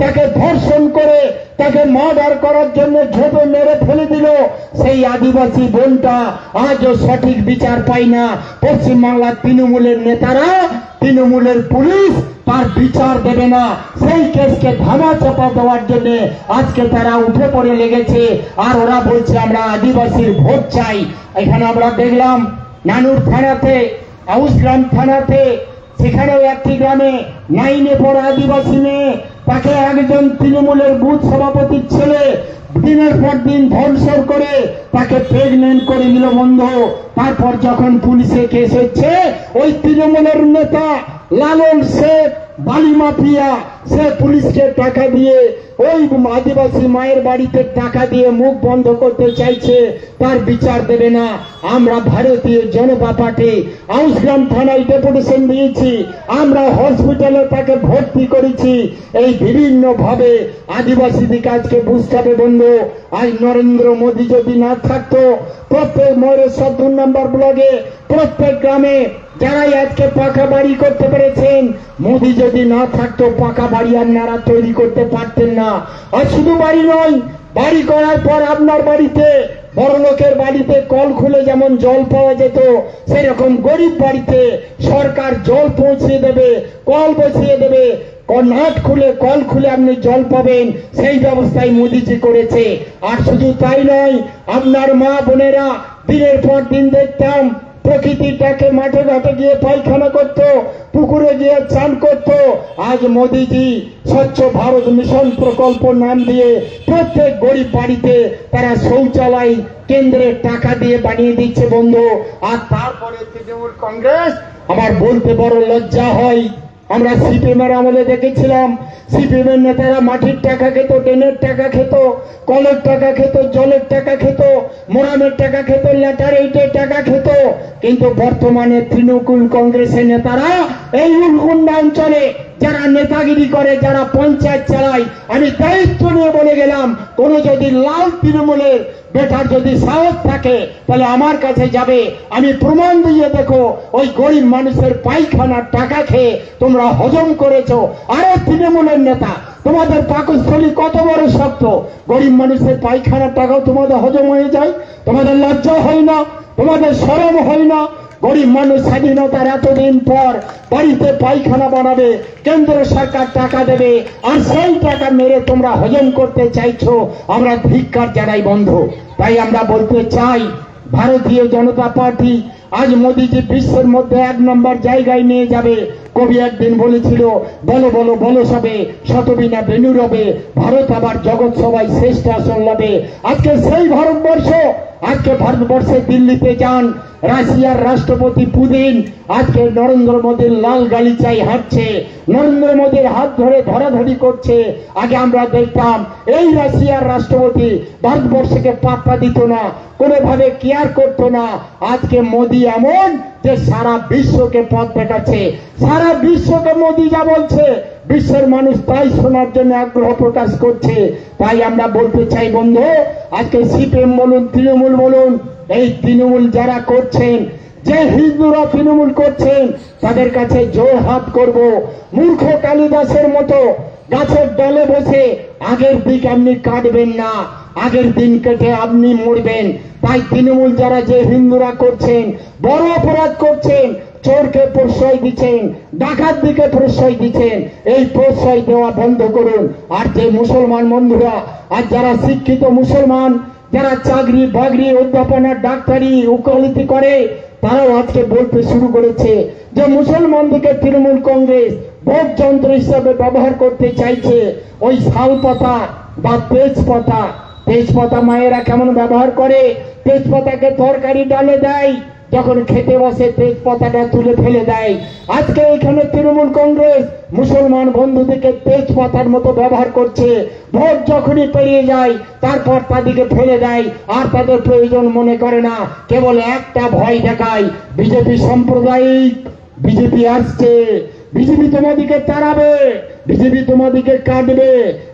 তাকে ধর্ষণ করে তাকে মার্ডার করার জন্য ঝোপে মেরে ফেলে দিল। সেই আদিবাসী বোনটা আজও সঠিক বিচার পায় না। পশ্চিমবাংলার তৃণমূলের নেতারা, তৃণমূলের পুলিশ তার বিচার দেবে না। সেই কেসকে ধামা চাপা দেওয়ার জন্য আজকে তারা উঠে পড়ে লেগেছে, আর ওরা বলছে আমরা আদিবাসীর ভোট চাই। এখানে আমরা দেখলাম নানুর থানাতে, আউসগ্রাম থানাতে, সেখানেও একটি গ্রামে 9-এ পড়া আদিবাসী মেয়ে, তাকে একজন তৃণমূলের বুথ সভাপতির ছেলে দিনের পর দিন ধর্ষণ করে তাকে প্রেগনেন্ট করে দিল বন্ধু। তারপর যখন পুলিশে কেস হচ্ছে, ওই তৃণমূলের নেতা লালন শেখ বালি মাফিয়া, সে পুলিশকে টাকা দিয়ে ওই আদিবাসী মায়ের বাড়িতে টাকা দিয়ে মুখ বন্ধ করতে চাইছে, তার বিচার দেবে না। আমরা ভারতীয় জনতা পার্টি আউসগ্রাম থানায় ডেপুটেশন দিয়েছি, আমরা হসপিটালে তাকে ভর্তি করেছি। এই বিভিন্ন ভাবে আদিবাসীদিকে আজকে বুঝতে হবে বন্ধু। আজ নরেন্দ্র মোদী যদি না থাকতো, প্রত্যেক ময়ূরেশ্বর 2 নম্বর ব্লকে প্রত্যেক গ্রামে যারাই আজকে পাকা বাড়ি করতে পেরেছেন, মোদী যদি না থাকতো পাকা বাড়ি আপনারা তৈরি করতে পারতেন না। আর শুধু বাড়ি নয়, বাড়ি করার পর আপনার বাড়িতে, বড় লোকের বাড়িতে কল খুলে যেমন জল পাওয়া যেত, সেরকম গরিব বাড়িতে সরকার জল পৌঁছে দেবে, কল বসিয়ে দেবে, নাট খুলে কল খুলে আপনি জল পাবেন। সেই ব্যবস্থাই মোদীজি করেছে। আর শুধু তাই নয়, আপনার মা বোনেরা দিনের পর দিন দেখতাম প্রকৃতিটাকে মাঠে ঘাটে গিয়ে পায়খানা করত, পুকুরে গিয়ে চান করত। আজ মোদীজি স্বচ্ছ ভারত মিশন প্রকল্প নাম দিয়ে প্রত্যেক গরিব বাড়িতে তারা শৌচালয় কেন্দ্রের টাকা দিয়ে বানিয়ে দিচ্ছে বন্ধু। আর তারপরে তৃণমূল কংগ্রেস, আমার বলতে বড় লজ্জা হয়, আমরা সিপিএমের আমলে দেখেছিলাম সিপিএমের নেতারা মাটির টাকা খেত, ট্রেনের টাকা খেত, কলের টাকা খেত, জলের টাকা খেত, মোরামের টাকা খেত, লেটার এইটের টাকা খেত। কিন্তু বর্তমানে তৃণমূল কংগ্রেসের নেতারা এই উলগুন্ডা অঞ্চলে যারা নেতাগিরি করে, যারা পঞ্চায়েত চালায়, আমি দায়িত্ব নিয়ে বলে গেলাম, কোন যদি লাল তৃণমূলের বেটার যদি সাহস থাকে তাহলে আমার কাছে যাবে, আমি প্রমাণ দিয়ে দেখো ওই গরিব মানুষের পায়খানার টাকা খেয়ে তোমরা হজম করেছো। আরে তৃণমূলের নেতা, তোমাদের পাকস্থলী কত বড় শক্ত, গরিব মানুষের পায়খানার টাকাও তোমাদের হজম হয়ে যায়। তোমাদের লজ্জা হয় না? তোমাদের শরম হয় না? গরিব মানুষ স্বাধীনতার এতদিন পর বাড়িতে পায়খানা বানাবে, কেন্দ্র সরকার টাকা দেবে, আর সেই টাকা মেরে তোমরা হজম করতে চাইছো। আমরা ধিক্কার জানাই বন্ধু। তাই আমরা বলতে চাই, ভারতীয় জনতা পার্টি আজ মোদীজি বিশ্বের মধ্যে 1 নম্বর জায়গায় নিয়ে যাবে। কবি একদিন বলেছিল, বলো বলো বলো সবে, শতবিনা বেনু রবে, ভারত আবার জগৎ সবাই শ্রেষ্ঠ আসন লাবে। আজকে সেই ভারতবর্ষ, আজকে ভারতবর্ষে দিল্লিতে যান, রাশিয়ার রাষ্ট্রপতি পুতিন আজকে নরেন্দ্র মোদীর লাল গালিচায় হাঁটছে, নরেন্দ্র মোদীর হাত ধরে ধরাধরি করছে। আগে আমরা দেখতাম এই রাশিয়ার রাষ্ট্রপতি ভারতবর্ষকে পাত্তা দিত না, কোনোভাবে কেয়ার করতো না। আজকে মোদী এমন যে সারা বিশ্বকে পথ দেখাচ্ছে, সারা বিশ্বকে মোদী যা বলছে বিশ্বের মানুষ তাই শোনার জন্য আগ্রহ প্রকাশ করছে। তাই আমরা বলতে চাই বন্ধু, আজকে সিপিএম বলুন, তৃণমূল বলুন, এই তৃণমূল যারা করছেন, যে হিন্দুরা তৃণমূল করছেন, তাদের কাছে জোর হাত করব। মূর্খ কালিদাসের মতো গাছের ডালে বসে আগের দিক আপনি কাটবেন না, আগের দিন কেটে আপনি মরবেন। তাই তৃণমূল যারা যে হিন্দুরা করছেন, বড় অপরাধ করছেন, চোরকে প্রশ্রয় দিচ্ছেন, ডাকাত দিকে প্রশ্রয় দিচ্ছেন, এই প্রশ্রয় দেওয়া বন্ধ করুন। আর যে মুসলমান বন্ধুরা, আর যারা শিক্ষিত মুসলমান, যারা চাকরি বাকরি, অধ্যাপনা, ডাক্তারি, উকালতি করে, তারাও আজকে বলতে শুরু করেছে যে মুসলমানদেরকে তৃণমূল কংগ্রেস ভোট যন্ত্র হিসাবে ব্যবহার করতে চাইছে। ওই শাল পাতা বা তেজপাতা মায়েরা কেমন ব্যবহার করে, তেজপাতাকে তরকারি ডালে দেয়, যখন খেতে বসে তেজপাতাটা তুলে ফেলে দেয়। আজকে এখানে তৃণমূল কংগ্রেস মুসলমান বন্ধুদেরকে তেজপাতার মতো ব্যবহার করছে। ভোট যখনই পেরিয়ে যায় তারপর তাদেরকে ফেলে দেয়, আর তাদের প্রয়োজন মনে করে না, কেবল একটা ভয় দেখায়, বিজেপি সাম্প্রদায়িক, বিজেপি আসছে, বিজেপি তোমাদিকে তাড়াবে, বিজেপি তোমাদিকে কাটবে,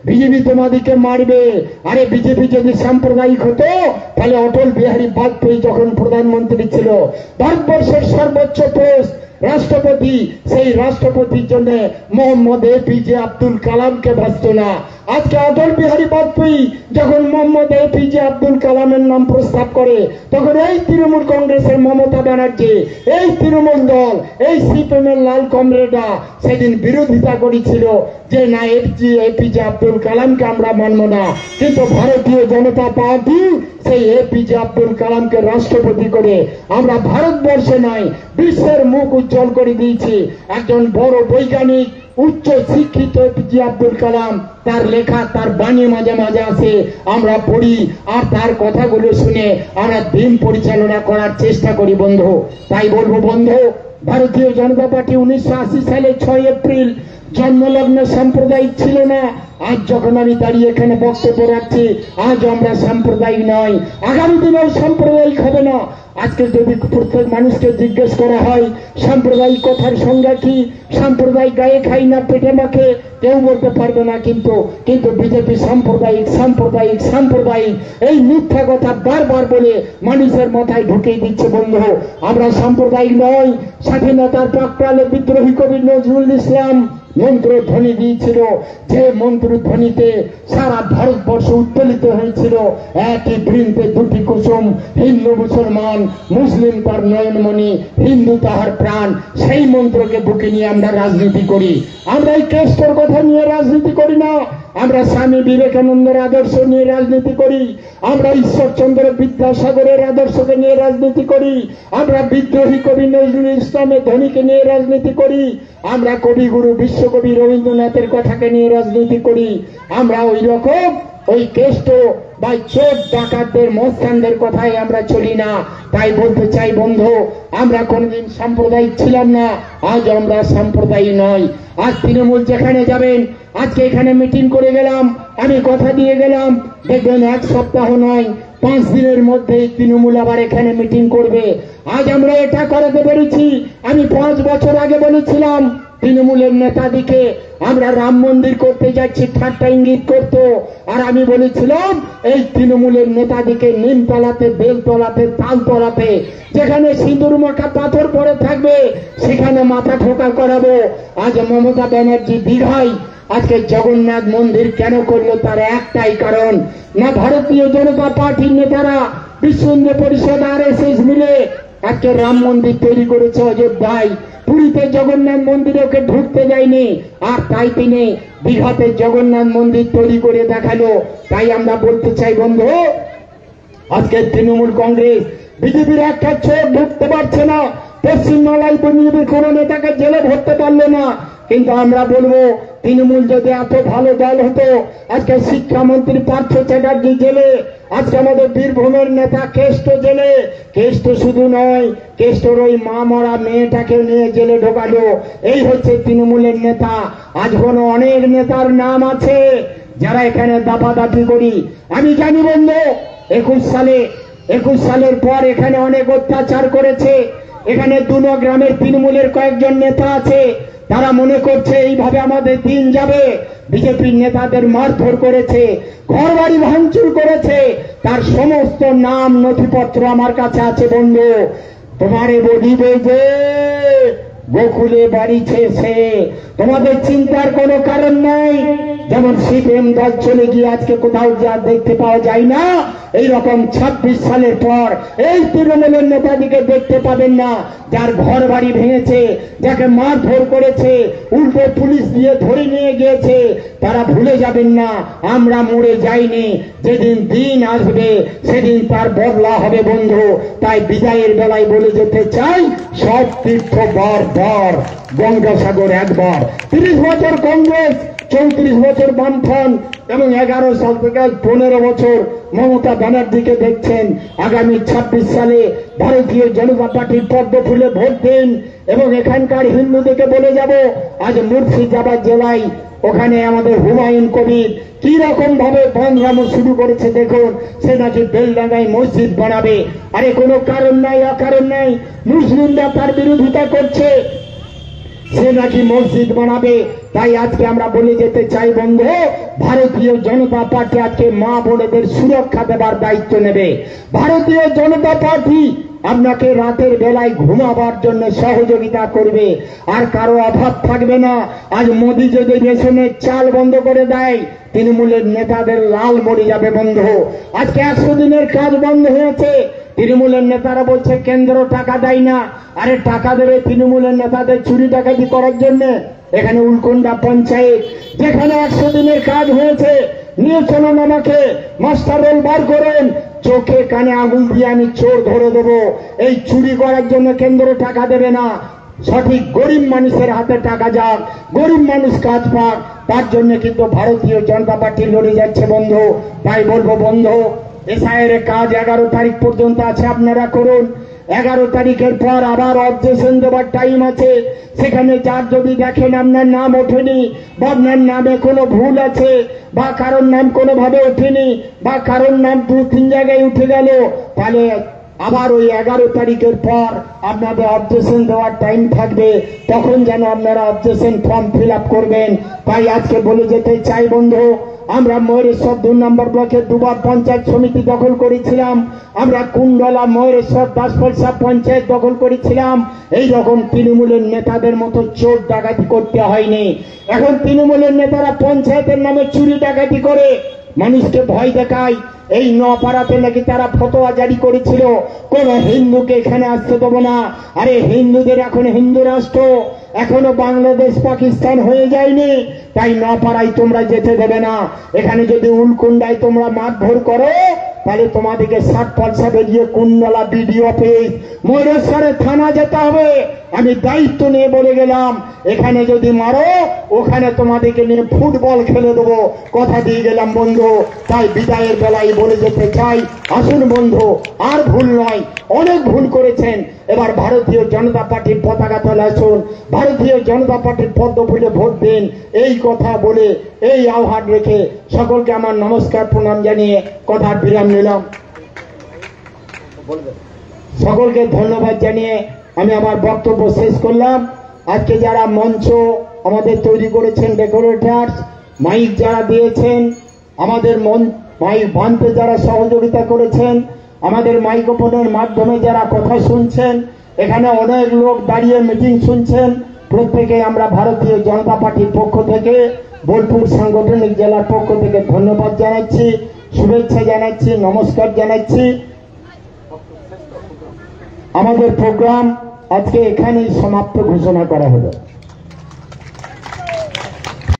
বিজেপি তোমাদিকে মারবে। আরে বিজেপি যদি সাম্প্রদায়িক হতো তাহলে অটল বিহারী বাজপেয়ী যখন প্রধানমন্ত্রী ছিল, ভারতবর্ষের সর্বোচ্চ পোস্ট রাষ্ট্রপতি, সেই রাষ্ট্রপতির জন্য মোহাম্মদ এপিজে আব্দুল কালামকে ভাসত না। আজকে অটল বিহারী বাজপেয়ী যখন মোহাম্মদ এপিজে আব্দুল কালামের নাম প্রস্তাব করে, তখন এই তৃণমূল কংগ্রেসের মমতা ব্যানার্জি, এই তৃণমূল দল, এই সিপিএম এর লাল কমরেডরা সেদিন বিরোধিতা করেছিল যে না, এপিজে আব্দুল কালামকে আমরা মানব না। কিন্তু ভারতীয় জনতা পার্টি সেই এপিজে আব্দুল কালামকে রাষ্ট্রপতি করে আমরা ভারতবর্ষে নয়, বিশ্বের মুখ উজ্জ্বল করে দিয়েছি। একজন বড় বৈজ্ঞানিক, উচ্চ শিক্ষিত এপিজে আব্দুল কালাম, তার লেখা, তার বাণী মাঝে মাঝে আসে, আমরা পড়ি, আর তার কথাগুলো শুনে আমরা দিন পরিচালনা করার চেষ্টা করি বন্ধু। তাই বলবো বন্ধু, ভারতীয় জনতা পার্টি 1980 সালে 6 এপ্রিল জন্মলগ্ন সাম্প্রদায়িক ছিল না। আজ যখন আমি দাঁড়িয়ে এখানে বক্তব্য রাখছি, আজ আমরা সাম্প্রদায়িক নয়, আগামী দিনেও সাম্প্রদায়িক হবে না। আজকে যদি প্রত্যেক মানুষকে জিজ্ঞেস করা হয় সাম্প্রদায়িক কথার সংজ্ঞা কি, সাম্প্রদায়িক গায়ে খাই না পেটে মাখে, কেউ বলতে পারবে না। কিন্তু বিজেপি সাম্প্রদায়িক এই মিথ্যা কথা বারবার বলে মানুষের মাথায় ঢুকিয়ে দিচ্ছে বন্ধু। আমরা সাম্প্রদায়িক নয়। স্বাধীনতার প্রাক্কালে বিদ্রোহী কবি নজরুল ইসলাম মন্ত্র ধ্বনি দিয়েছিল, যে মন্ত্র ধ্বনিতে সারা ভারতবর্ষ উত্তোলিত হয়েছিল, একই বৃন্তে দুটি কুসুম, হিন্দু মুসলমান, মুসলিম তার নয়নমণি, হিন্দু তাহার প্রাণ। সেই মন্ত্রকে বুকে নিয়ে আমরা রাজনীতি করি। আমরা এই কেষ্টর কথা নিয়ে রাজনীতি করি না, আমরা স্বামী বিবেকানন্দের আদর্শ নিয়ে রাজনীতি করি, আমরা ঈশ্বরচন্দ্র বিদ্যাসাগরের আদর্শকে নিয়ে রাজনীতি করি, আমরা বিদ্রোহী কবি নজরুল ইসলামের ধ্বনিকে নিয়ে রাজনীতি করি, আমরা কবিগুরু বিশ্বকবি রবীন্দ্রনাথের কথাকে নিয়ে রাজনীতি করি। আমরা ওই রকম ওই কেষ্ট বা চোর ডাকাতদের মস্তানদের কথাই আমরা চলি না। তাই বলতে চাই বন্ধু, আমরা কোনদিন সাম্প্রদায়িক ছিলাম না, আজ আমরা সাম্প্রদায়িক নয়। আজ তৃণমূল যেখানে যাবেন, আজকে এখানে মিটিং করে গেলাম, আমি কথা দিয়ে গেলাম, দেখবেন 1 সপ্তাহ নয় 5 দিনের মধ্যে তৃণমূল আবার এখানে মিটিং করবে। আজ আমরা এটা করাতে পেরেছি। আমি 5 বছর আগে বলেছিলাম তৃণমূলের নেতাদিকে আমরা রাম মন্দির করতে যাচ্ছি, ঠাট্টা ইঙ্গিত করতো, আর আমি বলেছিলাম এই তৃণমূলের নেতাদিকে নিমতলাতে, বেলতলাতে, তালতলাতে যেখানে সিঁদুর মাখা পাথর পড়ে থাকবে সেখানে মাথা ঠোকা করাবো। আজ মমতা ব্যানার্জি দীঘায় আজকে জগন্নাথ মন্দির কেন করলো, তার একটাই কারণ, না ভারতীয় জনতা পার্টির নেতারা, বিশ্ব হিন্দু পরিষদ, RSS মিলে আজকে রাম মন্দির তৈরি করেছে অযোধ্যায়। পুরীতে জগন্নাথ মন্দিরে ওকে ঢুকতে যায়নি, আর তাই তিনি দীঘাতে জগন্নাথ মন্দির তৈরি করে দেখালো। তাই আমরা বলতে চাই বন্ধু, আজকে তৃণমূল কংগ্রেস, বিজেপির একটা চোর ঢুকতে পারছে না, পশ্চিমবাংলায় বিজেপির কোন নেতাকে জেলে ভরতে পারলো না। কিন্তু আমরা বলবো তৃণমূল যদি এত ভালো দল হতো, আজকে শিক্ষামন্ত্রী পার্থ চ্যাটার্জি জেলে, আজকে আমাদের বীরভূমের নেতা কেষ্ট জেলে। কেষ্ট শুধু নয়, কেষ্টর ওই মা মরা মেয়েটাকে নিয়ে জেলে ঢোকালো। এই হচ্ছে তৃণমূলের নেতা। আজ কোনো অনেক নেতার নাম আছে যারা এখানে দাপাদাপি করি। আমি জানি বন্ধু, 21 সালের পর এখানে অনেক অত্যাচার করেছে। এখানে 2 গ্রামের তৃণমূলের কয়েকজন নেতা আছে তারা মনে করছে এইভাবে আমাদের দিন যাবে। বিজেপির নেতাদের মারধর করেছে, ঘর বাড়ি ভাঙচুর করেছে, তার সমস্ত নাম নথিপত্র আমার কাছে আছে বন্ধু। তোমারে বলিবে যে গোকুলে বাড়িছে সে, তোমাদের চিন্তার কোনো কারণ নাই। যেমন সিপিএম দল চলে গিয়ে আজকে কোথাও যা দেখতে পাওয়া যায় না, এইরকম 26 সালের পর এই তৃণমূলের নেতাদিকে দেখতে পাবেন না, যার ঘর বাড়ি ভেঙেছে, যাকে মারধর করেছে, উল্টো পুলিশ দিয়ে ধরে নিয়ে গিয়েছে। তারা ভুলে যাবেন না আমরা মরে যাইনি, যেদিন দিন আসবে সেদিন তার বদলা হবে বন্ধু। তাই বিদায়ের বেলায় বলে যেতে চাই, সব তীর্থ বার বার, গঙ্গাসাগর একবার। 30 বছর কংগ্রেস, 34 বছর বামফ্রন্ট এবং 11 সাল থেকে 15 বছর মমতা ব্যানার্জিকে দেখছেন। আগামী 26 সালে ভারতীয় জনতা পার্টির পদ্ম ফুলে ভোট দিন। এবং এখানকার হিন্দুদেরকে বলে যাব, আজ মুর্শিদাবাদ জেলায় ওখানে আমাদের হুমায়ুন কবির কি রকম ভাবে বনরাম শুরু করেছে দেখুন। সে নাকি বেলডাঙ্গায় মসজিদ বানাবে। আরে কোনো কারণ নাই, অকারণ নাই, মুসলিমরা তার বিরোধিতা করছে, সে নাকি মসজিদ বানাবে। তাই আজকে আমরা বলে যেতে চাই বন্ধু, ভারতীয় জনতা পার্টি আজকে মা বোনেদের সুরক্ষা দেবার দায়িত্ব নেবে। ভারতীয় জনতা পার্টি আপনাকে রাতের বেলায় ঘুমাবার জন্য সহযোগিতা করবে, আর কারো অভাব থাকবে না। আজ মোদী যদি রেশনের চাল বন্ধ করে দেয়, তৃণমূলের নেতাদের লাল মরে যাবে বন্ধু। আজকে 100 দিনের কাজ বন্ধ হয়েছে, তৃণমূলের নেতারা বলছে কেন্দ্র টাকা দেয় না। আরে টাকা দেবে তৃণমূলের নেতাদের চুরি ডাকাতি করার জন্য। এখানে উলকন্ডা পঞ্চায়েত যেখানে 100 দিনের কাজ হয়েছে, নিয়ে চলুন আমাকে, মাস্টার রোল বার করেন, চোখে কানে আগুন দিয়ে আমি চোর ধরে দেবো। এই চুরি করার জন্য কেন্দ্র টাকা দেবে না, সঠিক গরিব মানুষের হাতে টাকা যাক, গরিব মানুষ কাজ পাক, তার জন্য কিন্তু ভারতীয় জনতা পার্টি লড়ে যাচ্ছে বন্ধু। তাই বলবো বন্ধু, এসআইয়ের কাজ 11 তারিখ পর্যন্ত আছে, আপনারা করুন। 11 তারিখের পর আবার অবজেকশন দেওয়ার টাইম আছে। সেখানে যার যদি দেখেন আপনার নাম ওঠেনি, বা আপনার নামে কোনো ভুল আছে, বা কারোর নাম কোনোভাবে ওঠেনি, বা কারোর নাম 2-3 জায়গায় উঠে গেল, তাহলে আবার ওই 11 তারিখের পর আপনাদের অবজেকশন দেওয়ার টাইম থাকবে। তখন যেন আপনারা অবজেকশন ফর্ম ফিল আপ করবেন। তাই আজকে বলে যেতে চাই বন্ধু, আমরা ময়ূরেশ্বর 2 নম্বর ব্লকে দুবার পঞ্চায়েত সমিতি দখল করেছিলাম, আমরা কুণ্ডলা, ময়ূরেশ্বর, দাসপলসা পঞ্চায়েত দখল করেছিলাম। এই রকম তৃণমূলের নেতাদের মতো চোর ডাকাতি করতে হয়নি। এখন তৃণমূলের নেতারা পঞ্চায়েতের নামে চুরি ডাকাতি করে মানুষকে ভয় দেখায়। এই নপাড়াতে নাকি তারা ফতোয়া জারি করেছিল, কোন হিন্দুকে এখানে আসতে দেবো না। আরে হিন্দুদের এখন হিন্দু রাষ্ট্র, এখনো বাংলাদেশ পাকিস্তান হয়ে যায়নি। তাই নপাড়ায় তোমরা যেতে দেবে না। এখানে যদি উলকুন্ডায় তোমরা মারধর করো, তাহলে তোমাদেরকে 60 পয়সা বেরিয়ে কুণ্ডলা বিডিও অফিস, ময়ূরেশ্বরে থানা যেতে হবে। আমি দায়িত্ব নিয়ে বলে গেলাম, এখানে যদি মারো, ওখানে তোমাদেরকে নিয়ে ফুটবল খেলে দেবো, কথা দিয়ে গেলাম বন্ধু। তাই বিদায়ের বেলায় বলে যেতে চাই, আসুন বন্ধু, আর ভুল নয়, অনেক ভুল করেছেন। এবার ভারতীয় জনতা পার্টির পতাকা তলে আসুন, ভারতীয় জনতা পার্টির পদ্ম ফুলে ভোট দিন। এই কথা বলে, এই আহ্বান রেখে সকলকে আমার নমস্কার প্রণাম জানিয়ে কথার বিরাম নিলাম। সকলকে ধন্যবাদ জানিয়ে আমি আমার বক্তব্য শেষ করলাম। আজকে যারা মঞ্চ আমাদের তৈরি করেছেন, ডেকোরেটার্স, মাইক যারা দিয়েছেন, আমাদের মাইক বাঁধতে যারা সহযোগিতা করেছেন, আমাদের মাইক্রোফোনের মাধ্যমে যারা কথা শুনছেন, এখানে অনেক লোক দাঁড়িয়ে মিটিং শুনছেন, প্রত্যেকে আমরা ভারতীয় জনতা পার্টির পক্ষ থেকে, বোলপুর সাংগঠনিক জেলার পক্ষ থেকে ধন্যবাদ জানাচ্ছি, শুভেচ্ছা জানাচ্ছি, নমস্কার জানাচ্ছি। আমাদের প্রোগ্রাম আজকে এখানেই সমাপ্ত ঘোষণা করা হলো।